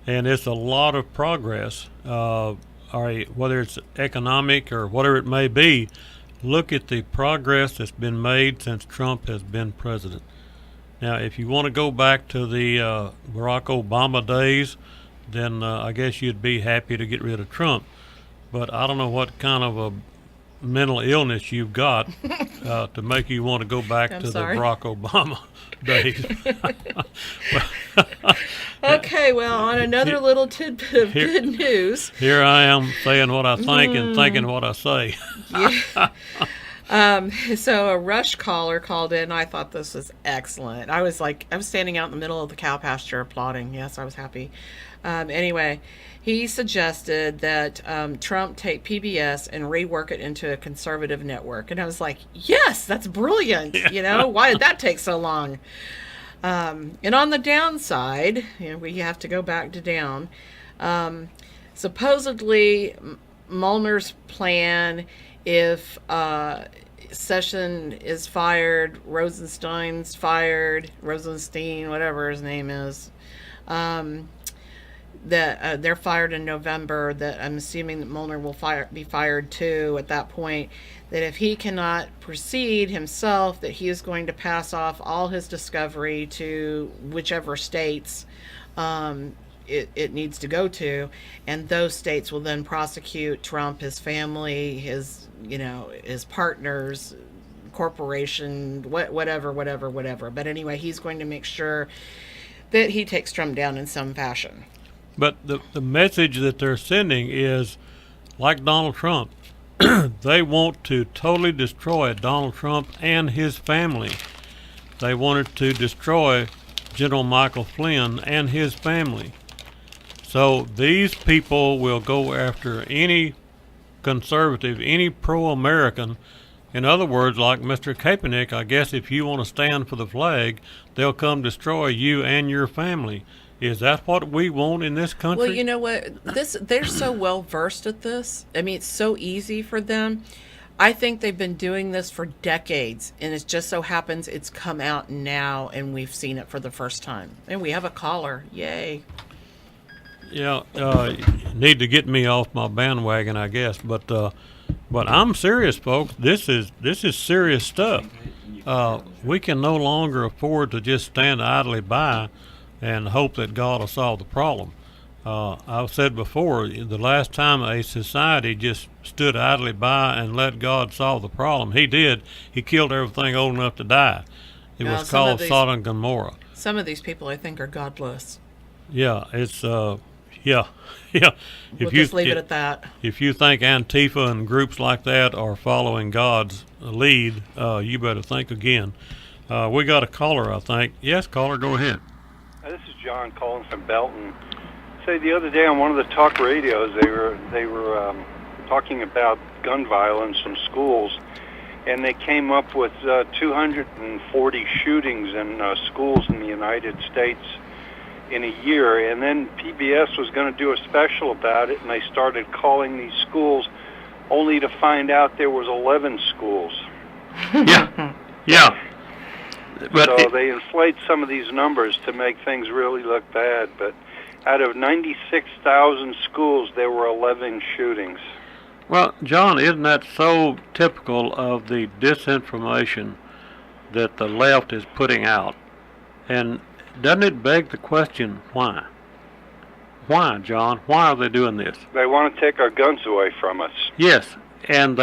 and it's a lot of progress, whether it's economic or whatever it may be, look at the progress that's been made since Trump has been president. Now, if you want to go back to the Barack Obama days, then I guess you'd be happy to get rid of Trump. But I don't know what kind of a mental illness you've got to make you want to go back to the Barack Obama days. Okay, well, on another little tidbit of good news. Here I am saying what I think and thinking what I say. Yeah. So a Rush caller called in. I thought this was excellent. I was standing out in the middle of the cow pasture applauding. Yes, I was happy. Anyway, he suggested that Trump take PBS and rework it into a conservative network. And I was like, yes, that's brilliant. Yeah. You know, why did that take so long? And on the downside, we have to go back to down. Supposedly, Mueller's plan, if Session is fired, Rosenstein, whatever his name is, that they're fired in November, that I'm assuming that Mueller will be fired too at that point, that if he cannot proceed himself, that he is going to pass off all his discovery to whichever states it needs to go to, and those states will then prosecute Trump, his family, his partners, corporation, whatever. But anyway, he's going to make sure that he takes Trump down in some fashion. But the message that they're sending is, like Donald Trump, they want to totally destroy Donald Trump and his family. They wanted to destroy General Michael Flynn and his family. So these people will go after any conservative, any pro-American. In other words, like Mr. Kaepernick, I guess if you want to stand for the flag, they'll come destroy you and your family. Is that what we want in this country? Well, you know what? They're so well versed at this. I mean, it's so easy for them. I think they've been doing this for decades, and it just so happens it's come out now, and we've seen it for the first time. And we have a caller. Yay. Yeah, need to get me off my bandwagon, I guess. But I'm serious, folks. This is serious stuff. We can no longer afford to just stand idly by and hope that God will solve the problem. I've said before, the last time a society just stood idly by and let God solve the problem, He did. He killed everything old enough to die. It was called Sodom and Gomorrah. Some of these people, I think, are godless. Yeah, it's yeah. We'll just leave it at that. If you think Antifa and groups like that are following God's lead, you better think again. We got a caller, I think. Yes, caller, go ahead. This is John calling from Belton. Say the other day on one of the talk radios, they were talking about gun violence in schools, and they came up with 240 shootings in schools in the United States in a year. And then PBS was going to do a special about it, and they started calling these schools, only to find out there was 11 schools. Yeah, yeah. But so they inflate some of these numbers to make things really look bad. But out of 96,000 schools, there were 11 shootings. Well, John, isn't that so typical of the disinformation that the left is putting out? And doesn't it beg the question, why? Why, John? Why are they doing this? They want to take our guns away from us. Yes, and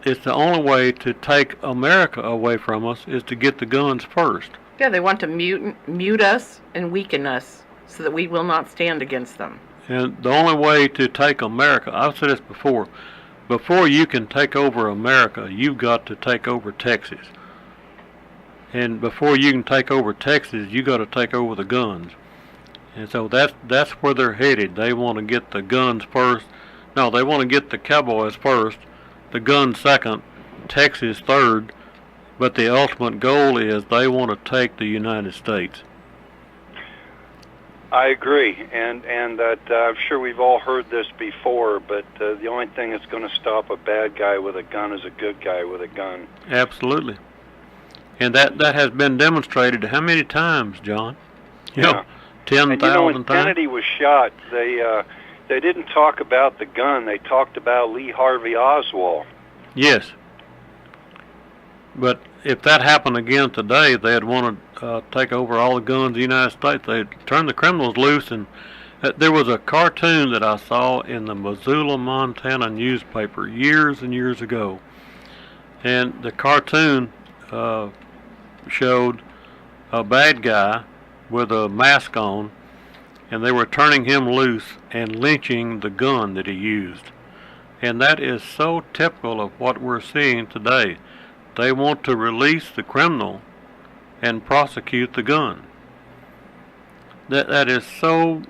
it's the only way to take America away from us is to get the guns first. Yeah, they want to mute us and weaken us so that we will not stand against them. And the only way to take America, I've said this before you can take over America, you've got to take over Texas. And before you can take over Texas, you got to take over the guns. And so that's where they're headed. They want to get the guns first. No, they want to get the cowboys first, the guns second, Texas third, but the ultimate goal is they want to take the United States. I agree, and that I'm sure we've all heard this before, but the only thing that's going to stop a bad guy with a gun is a good guy with a gun. Absolutely. And that has been demonstrated how many times, John? You know, 10,000 times. When Kennedy was shot, they didn't talk about the gun. They talked about Lee Harvey Oswald. Yes. But if that happened again today, they'd want to take over all the guns in the United States. They'd turn the criminals loose. And there was a cartoon that I saw in the Missoula, Montana newspaper years and years ago. And the cartoon showed a bad guy with a mask on, and they were turning him loose and lynching the gun that he used. And that is so typical of what we're seeing today. They want to release the criminal and prosecute the gun. That is so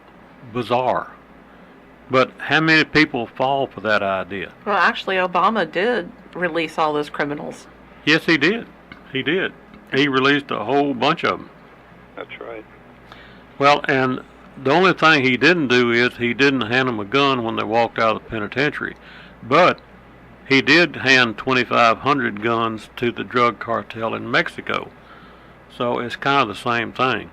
bizarre. But how many people fall for that idea? Well, actually, Obama did release all those criminals. Yes, he did. He did. He released a whole bunch of them. That's right. Well, and the only thing he didn't do is he didn't hand them a gun when they walked out of the penitentiary. But he did hand 2,500 guns to the drug cartel in Mexico. So it's kind of the same thing.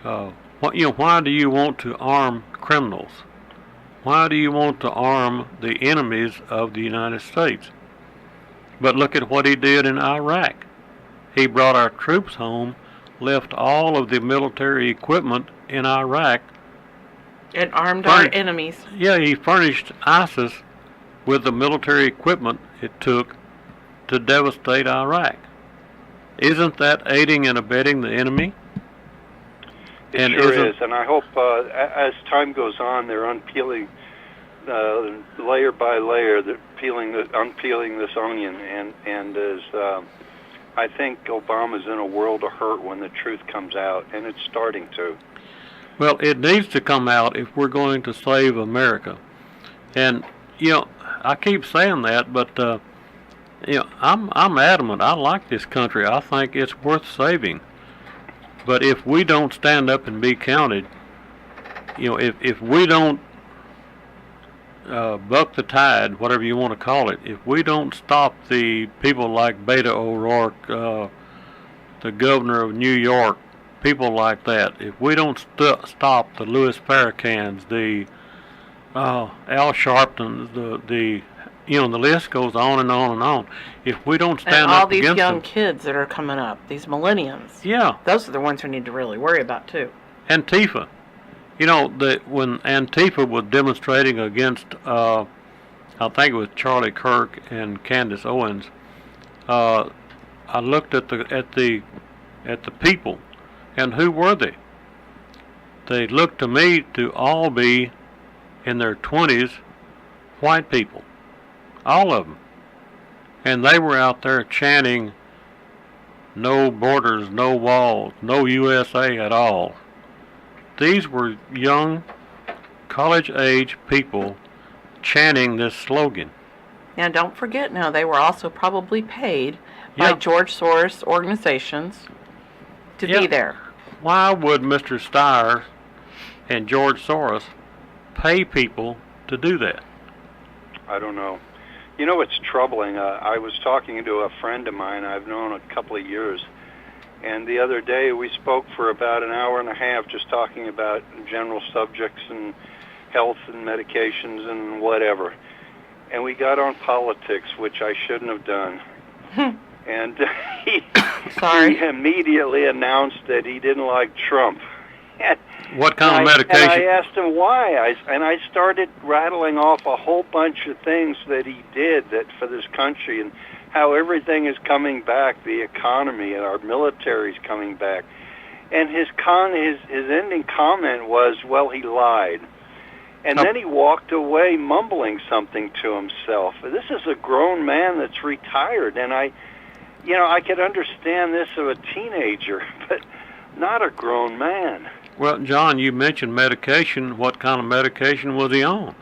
Why do you want to arm criminals? Why do you want to arm the enemies of the United States? But look at what he did in Iraq. He brought our troops home, left all of the military equipment in Iraq. And armed our enemies. Yeah, he furnished ISIS with the military equipment it took to devastate Iraq. Isn't that aiding and abetting the enemy? It sure is, and I hope as time goes on, they're unpeeling layer by layer, they're unpeeling this onion, and as I think Obama's in a world of hurt when the truth comes out, and it's starting to. Well, it needs to come out if we're going to save America. And I keep saying that, but I'm adamant. I like this country. I think it's worth saving. But if we don't stand up and be counted, if we don't buck the tide, whatever you want to call it, if we don't stop the people like Beto O'Rourke, the governor of New York, people like that, if we don't stop the Louis Farrakhan's, the Al Sharptons, the list goes on and on and on. If we don't stand up against them, and all these young kids that are coming up, these millennials, those are the ones we need to really worry about too. Antifa, when Antifa was demonstrating against, I think it was Charlie Kirk and Candace Owens, I looked at the people, and who were they? They looked to me to all be in their 20s, white people. All of them. And they were out there chanting, no borders, no walls, no USA at all. These were young, college-age people chanting this slogan. Now, don't forget, now, they were also probably paid by Yeah. George Soros organizations to Yeah. be there. Why would Mr. Steyer and George Soros pay people to do that? I don't know. You know, it's troubling. I was talking to a friend of mine I've known a couple of years, and the other day we spoke for about an hour and a half just talking about general subjects and health and medications and whatever. And we got on politics, which I shouldn't have done. And he immediately announced that he didn't like Trump. What kind of medication? And I asked him why. I started rattling off a whole bunch of things that he did that for this country and how everything is coming back, the economy and our military's coming back. And his ending comment was, well, he lied. And then he walked away mumbling something to himself. This is a grown man that's retired, and I could understand this of a teenager, but not a grown man. Well, John, you mentioned medication. What kind of medication was he on?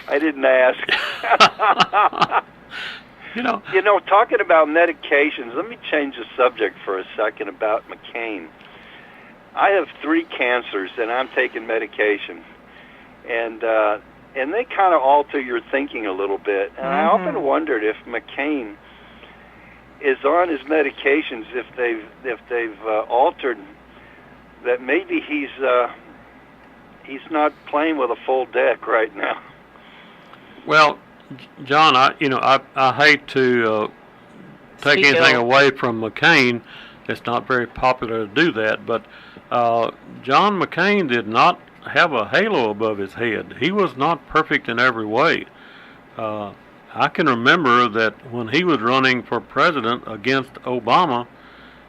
I didn't ask. You know, talking about medications, let me change the subject for a second about McCain. I have 3 cancers, and I'm taking medication, and they kind of alter your thinking a little bit. And I often wondered if McCain is on his medications, if they've altered, that maybe he's not playing with a full deck right now. Well, John, I hate to take anything away from McCain. It's not very popular to do that, but John McCain did not have a halo above his head. He was not perfect in every way. I can remember that when he was running for president against Obama,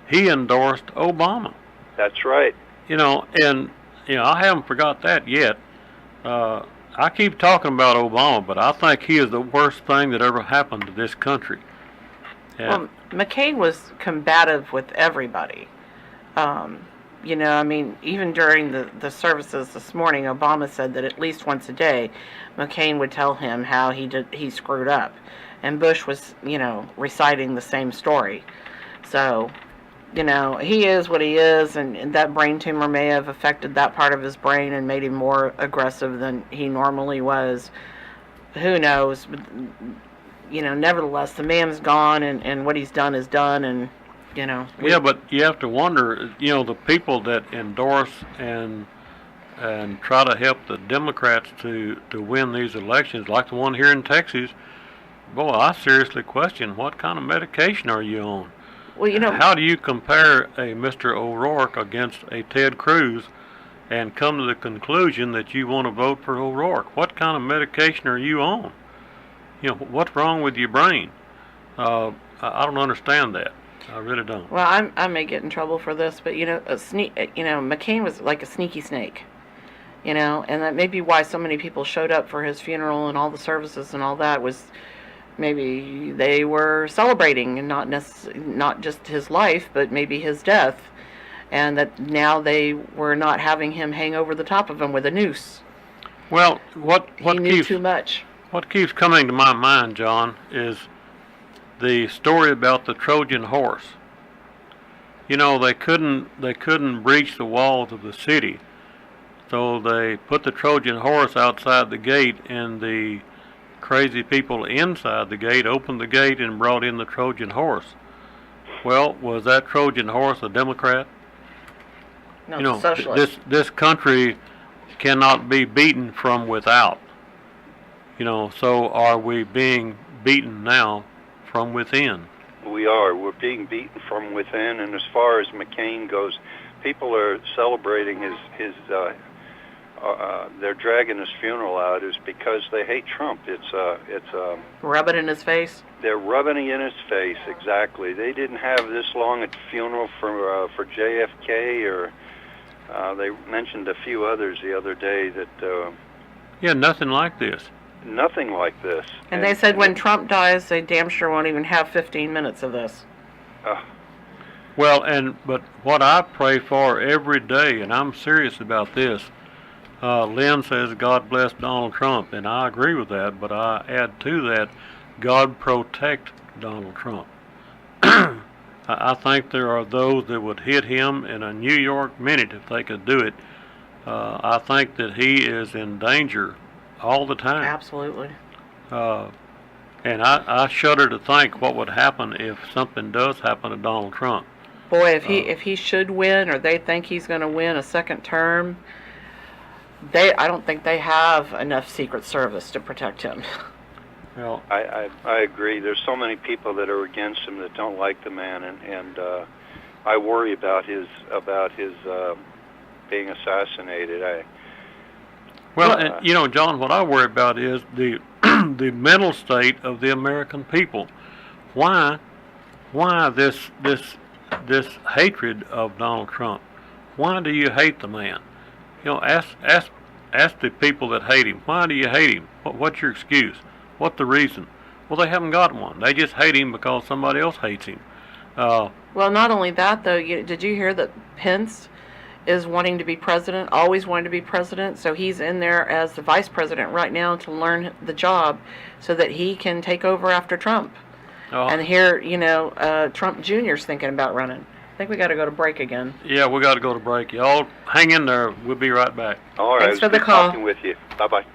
he endorsed Obama. That's right. I haven't forgot that yet. I keep talking about Obama, but I think he is the worst thing that ever happened to this country. Well, McCain was combative with everybody. Even during the services this morning, Obama said that at least once a day, McCain would tell him how he screwed up. And Bush was, reciting the same story. So, he is what he is, and that brain tumor may have affected that part of his brain and made him more aggressive than he normally was. Who knows? But, nevertheless, the man's gone, and what he's done is done, and, Yeah, but you have to wonder, the people that endorse and try to help the Democrats to win these elections, like the one here in Texas, boy, I seriously question, what kind of medication are you on? Well, how do you compare a Mr. O'Rourke against a Ted Cruz and come to the conclusion that you want to vote for O'Rourke? What kind of medication are you on? What's wrong with your brain? I don't understand that. I really don't. Well, I may get in trouble for this, but McCain was like a sneaky snake, and that may be why so many people showed up for his funeral and all the services and all that. Was maybe they were celebrating and not just his life, but maybe his death, and that now they were not having him hang over the top of him with a noose. Well, he knew too much. What keeps coming to my mind, John, is the story about the Trojan horse. They couldn't breach the walls of the city, so they put the Trojan horse outside the gate, and the crazy people inside the gate opened the gate and brought in the Trojan horse. Well, was that Trojan horse a Democrat? No, socialist. This country cannot be beaten from without. So are we being beaten now from within? We are. We're being beaten from within, and as far as McCain goes, people are celebrating his they're dragging his funeral out is because they hate Trump. It's rub it in his face. They're rubbing it in his face, exactly. They didn't have this long a funeral for JFK, or they mentioned a few others the other day that. Nothing like this. Nothing like this. And they said when Trump dies, they damn sure won't even have 15 minutes of this. Well, but what I pray for every day, and I'm serious about this, Lynn says God bless Donald Trump, and I agree with that, but I add to that, God protect Donald Trump. I think there are those that would hit him in a New York minute if they could do it. I think that he is in danger all the time. Absolutely. Uh, and I shudder to think what would happen if something does happen to Donald Trump. Boy, if he should win, or they think he's going to win a second term, I don't think they have enough Secret Service to protect him. Well, I agree. There's so many people that are against him that don't like the man, and I worry about his being assassinated. Well, you know, John, what I worry about is the the mental state of the American people. Why this hatred of Donald Trump? Why do you hate the man? You know, ask the people that hate him. Why do you hate him? What's your excuse? What's the reason? Well, they haven't got one. They just hate him because somebody else hates him. Well, not only that, though. Did you hear that Pence is wanting to be president, always wanted to be president, so he's in there as the vice president right now to learn the job so that he can take over after Trump. Oh. And here, Trump Jr.'s thinking about running. I think we got to go to break again. Yeah, we got to go to break. Y'all hang in there. We'll be right back. All right. Thanks for the call. Talking with you. Bye-bye.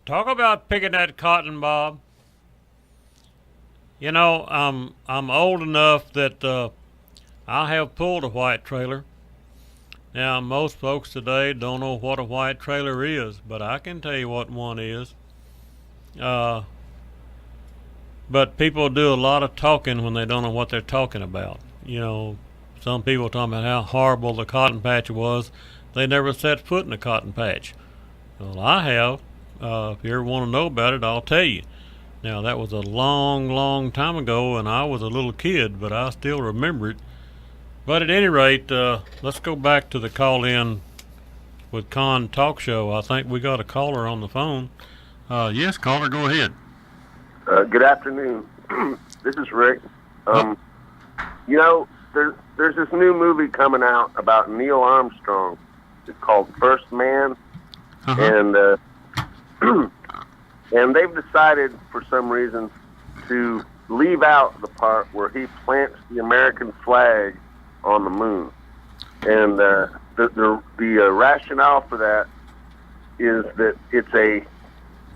Talk about picking that cotton, Bob. You know, I'm old enough that I have pulled a white trailer. Now, most folks today don't know what a white trailer is, but I can tell you what one is. Uh, but people do a lot of talking when they don't know what they're talking about. You know, some people talking about how horrible the cotton patch was. They never set foot in a cotton patch. Well, I have. If you ever want to know about it, I'll tell you. Now, that was a long, long time ago, and I was a little kid, but I still remember it. But at any rate, let's go back to the call-in with Conn Talk Show. I think we got a caller on the phone. Yes, caller, go ahead. Good afternoon. This is Rick. You know, there's this new movie coming out about Neil Armstrong. It's called First Man, and and they've decided for some reason to leave out the part where he plants the American flag on the moon. And the rationale for that is that it's a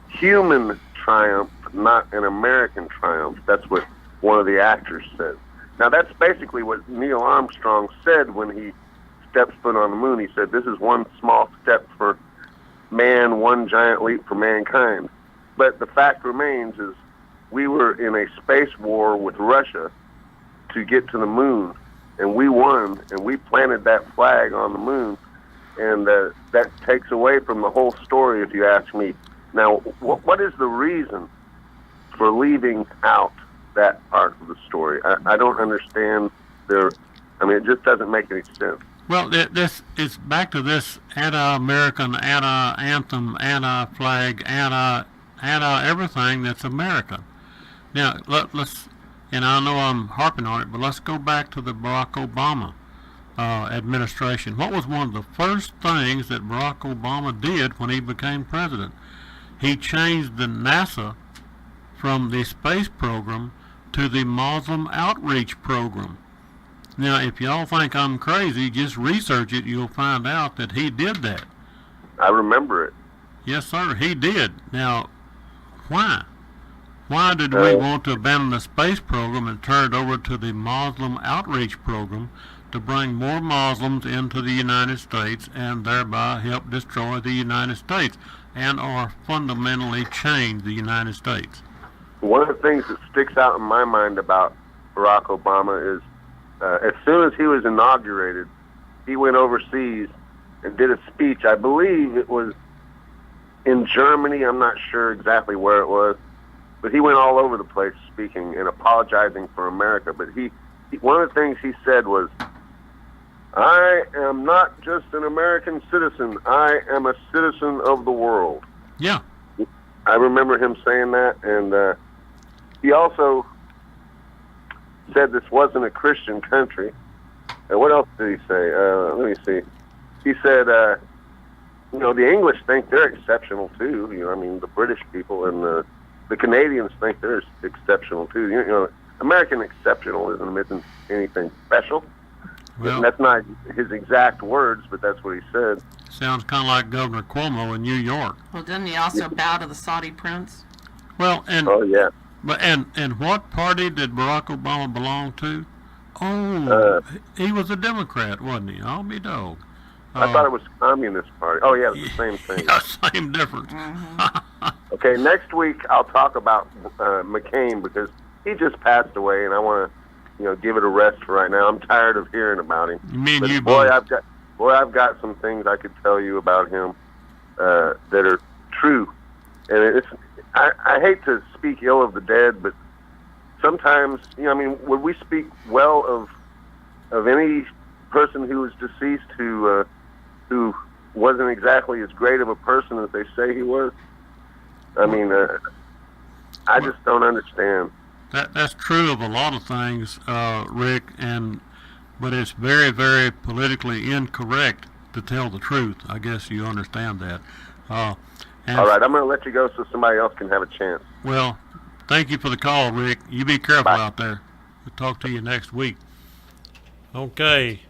human triumph, not an American triumph. That's what one of the actors said. Now, that's basically what Neil Armstrong said when he stepped foot on the moon. He said, this is one small step for man, one giant leap for mankind. But the fact remains is we were in a space war with Russia to get to the moon, and we won, and we planted that flag on the moon, and that takes away from the whole story, if you ask me. Now, what is the reason for leaving out that part of the story? I don't understand it just doesn't make any sense. Well, this is back to this anti-American, anti-anthem, anti-flag, anti-everything that's American. Now, let's, and I know I'm harping on it, but let's go back to the Barack Obama administration. What was one of the first things that Barack Obama did when he became president? He changed the NASA from the space program to the Muslim outreach program. Now, if y'all think I'm crazy, just research it. You'll find out that he did that. I remember it. Yes, sir, he did. Now, why? Why did we want to abandon the space program and turn it over to the Muslim outreach program to bring more Muslims into the United States and thereby help destroy the United States and or fundamentally change the United States? One of the things that sticks out in my mind about Barack Obama is as soon as he was inaugurated, he went overseas and did a speech. I believe it was in Germany. I'm not sure exactly where it was, but he went all over the place speaking and apologizing for America. But he one of the things he said was, I am not just an American citizen. I am a citizen of the world. Yeah. I remember him saying that, and he also said this wasn't a Christian country. And what else did he say? Let me see. He said, the English think they're exceptional too. The British people and the Canadians think they're exceptional too. American exceptionalism isn't anything special. Well, that's not his exact words, but that's what he said. Sounds kind of like Governor Cuomo in New York. Well, didn't he also bow to the Saudi prince? Well, and oh yeah. But and what party did Barack Obama belong to? Oh, he was a Democrat, wasn't he? I'll be dog. I thought it was Communist Party. Oh yeah, it's the same thing. Yeah, same difference. Okay, next week I'll talk about McCain because he just passed away, and I want to, give it a rest for right now. I'm tired of hearing about him. I've got some things I could tell you about him that are true, and I hate to speak ill of the dead, but sometimes, would we speak well of any person who was deceased who wasn't exactly as great of a person as they say he was? I just don't understand. That's true of a lot of things, Rick, but it's very, very politically incorrect to tell the truth. I guess you understand that. All right, I'm going to let you go so somebody else can have a chance. Well, thank you for the call, Rick. You be careful out there. We'll talk to you next week. Okay,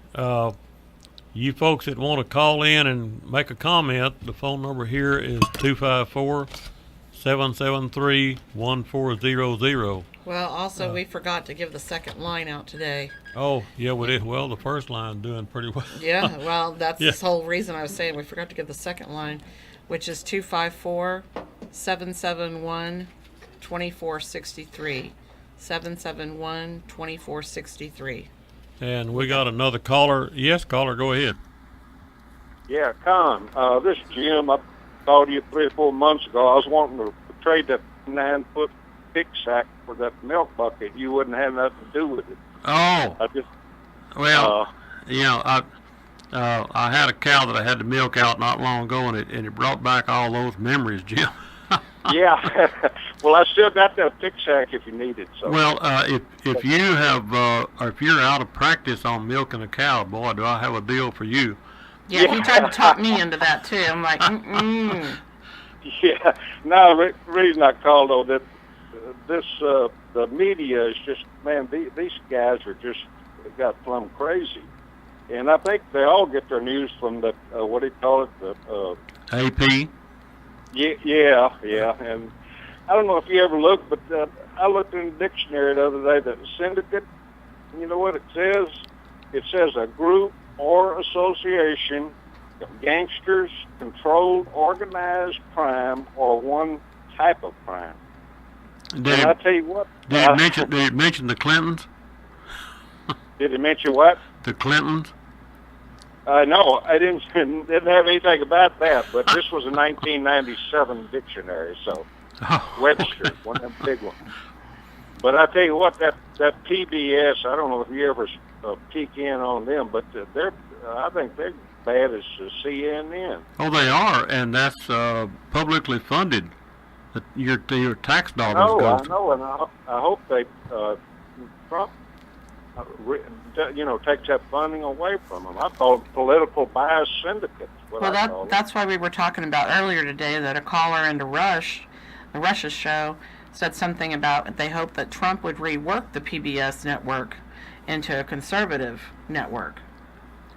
you folks that want to call in and make a comment, the phone number here is 254-773-1400. Well, also, we forgot to give the second line out today. Oh, yeah, we did. Well, the first line's doing pretty well. Yeah, well, that's Yeah. the whole reason I was saying we forgot to give the second line, which is 254-771-2463. 771-2463. And we got another caller. Yes, caller, go ahead. Yeah, Conn. This is Jim. I called you 3 or 4 months ago. I was wanting to trade that 9-foot pick sack for that milk bucket. You wouldn't have nothing to do with it. Oh, I just, well, I had a cow that I had to milk out not long ago, and it brought back all those memories, Jim. yeah. Well, I still got that pick sack if you need it. So. Well, if you have or if you're out of practice on milking a cow, boy, do I have a deal for you. Yeah, he tried to talk me into that, too. I'm like, Yeah. No, the reason I called, though, that the media is just, man, these guys are just got plumb crazy. And I think they all get their news from the, what do you call it? The AP? Yeah. And I don't know if you ever looked, but I looked in the dictionary the other day, the syndicate. You know what it says? It says a group or association of gangsters, controlled, organized crime, or one type of crime. And I tell you what. Did it mention the Clintons? Did it mention what? The Clintons? No, I didn't have anything about that, but this was a 1997 dictionary, so Webster, one of them big ones. But I tell you what, that PBS, I don't know if you ever peek in on them, but I think they're bad as CNN. Oh, they are, and that's publicly funded. Your tax dollars go. I know, and I hope they Trump, takes that funding away from them. I call them political bias syndicates. Well, that's why we were talking about earlier today that a caller into Rush's show, said something about they hope that Trump would rework the PBS network into a conservative network.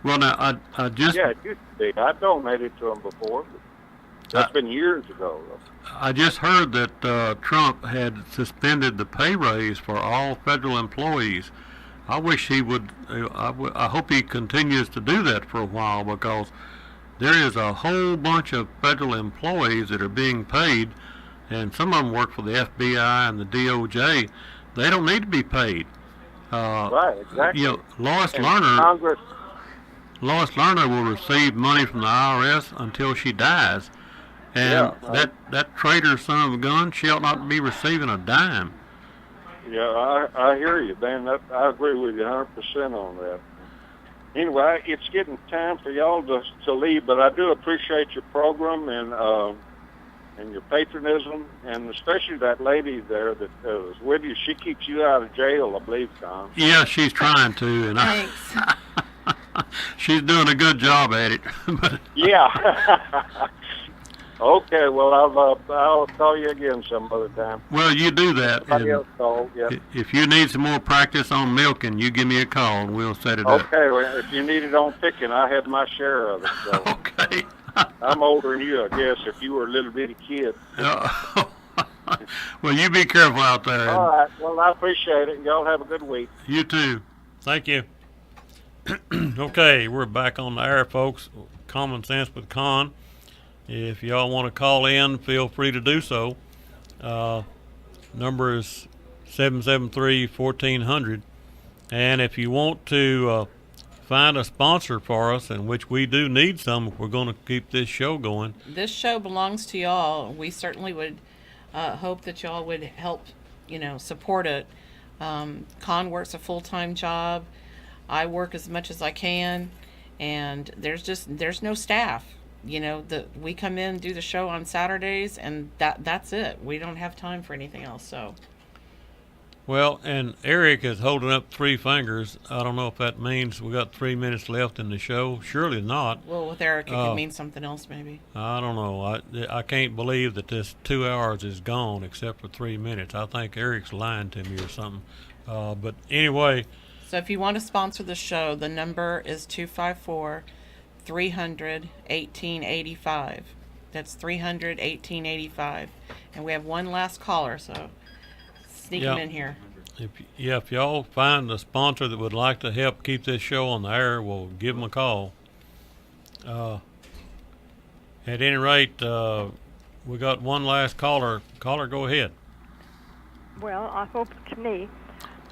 Well, now, I just... Yeah, it used to be. I donated to them before. But that's been years ago. I just heard that Trump had suspended the pay raise for all federal employees. I wish he would... I hope he continues to do that for a while, because there is a whole bunch of federal employees that are being paid, and some of them work for the FBI and the DOJ. They don't need to be paid. Right, exactly. Lois Lerner will receive money from the IRS until she dies. And that traitor son of a gun shall not be receiving a dime. Yeah, I hear you, Dan. I agree with you 100% on that. Anyway, it's getting time for y'all to leave, but I do appreciate your program and your patronism, and especially that lady there that was with you. She keeps you out of jail, I believe, Tom. Yeah, she's trying to, and Thanks. she's doing a good job at it. Yeah. Okay, well, I'll call you again some other time. Well, you do that. Somebody else call, yeah. If you need some more practice on milking, you give me a call and we'll set it up. Okay, well, if you need it on picking, I had my share of it. So. Okay. I'm older than you, I guess, if you were a little bitty kid. Well, you be careful out there. All right, well, I appreciate it. Y'all have a good week. You too. Thank you. Okay, we're back on the air, folks. Common Sense with Conn. If y'all want to call in, feel free to do so. Number is 773-1400. And if you want to find a sponsor for us, in which we do need some if we're going to keep this show going. This show belongs to y'all. We certainly would hope that y'all would help, support it. Conn works a full-time job. I work as much as I can, and there's no staff. We come in, do the show on Saturdays, and that's it. We don't have time for anything else. So. Well, and Eric is holding up 3 fingers. I don't know if that means we got 3 minutes left in the show. Surely not. Well, with Eric, it could mean something else, maybe. I don't know. I can't believe that this 2 hours is gone except for 3 minutes. I think Eric's lying to me or something. But anyway. So if you want to sponsor the show, the number is 254-300-1885. That's 300-1885. And we have one last caller, so Sneak Yeah. them in here. If y'all find a sponsor that would like to help keep this show on the air, we'll give them a call. At any rate, we got one last caller. Caller, go ahead. Well, I hope it's me.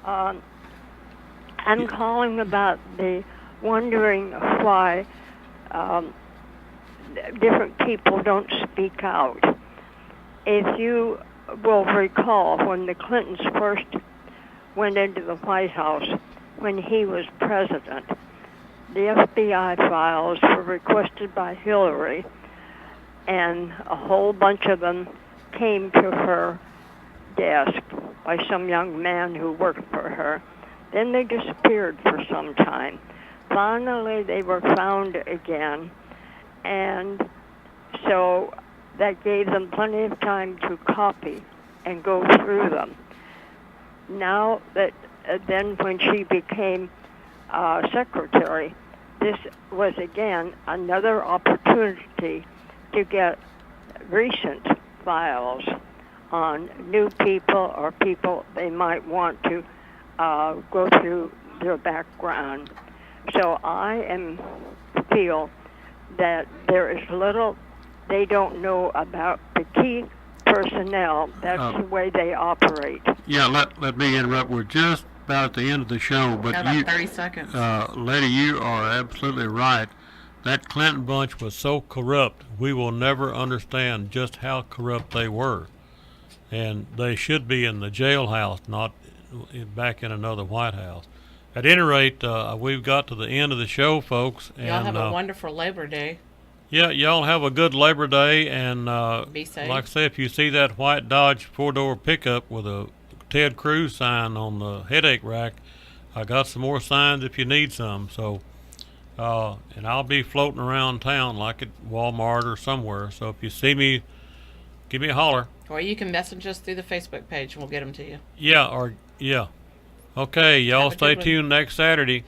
I'm calling about the wondering why different people don't speak out. If you will recall, when the Clintons first went into the White House, when he was president, the FBI files were requested by Hillary, and a whole bunch of them came to her desk by some young man who worked for her. Then they disappeared for some time. Finally, they were found again, and so that gave them plenty of time to copy and go through them. Now that, then when she became secretary, this was again another opportunity to get recent files on new people or people they might want to go through their background. So I feel that there is little they don't know about the key personnel. That's the way they operate. Yeah, let me interrupt. We're just about at the end of the show, but Got about 30 seconds. Lady, you are absolutely right. That Clinton bunch was so corrupt, we will never understand just how corrupt they were. And they should be in the jailhouse, not back in another White House. At any rate, we've got to the end of the show, folks. Y'all and, have a wonderful Labor Day. Yeah, y'all have a good Labor Day, and Be safe. like I say, if you see that white Dodge four-door pickup with a Ted Cruz sign on the headache rack, I got some more signs if you need some. So, and I'll be floating around town like at Walmart or somewhere. So if you see me, give me a holler. Or you can message us through the Facebook page and we'll get them to you. Yeah, Okay, y'all Have a stay good one. tuned next Saturday.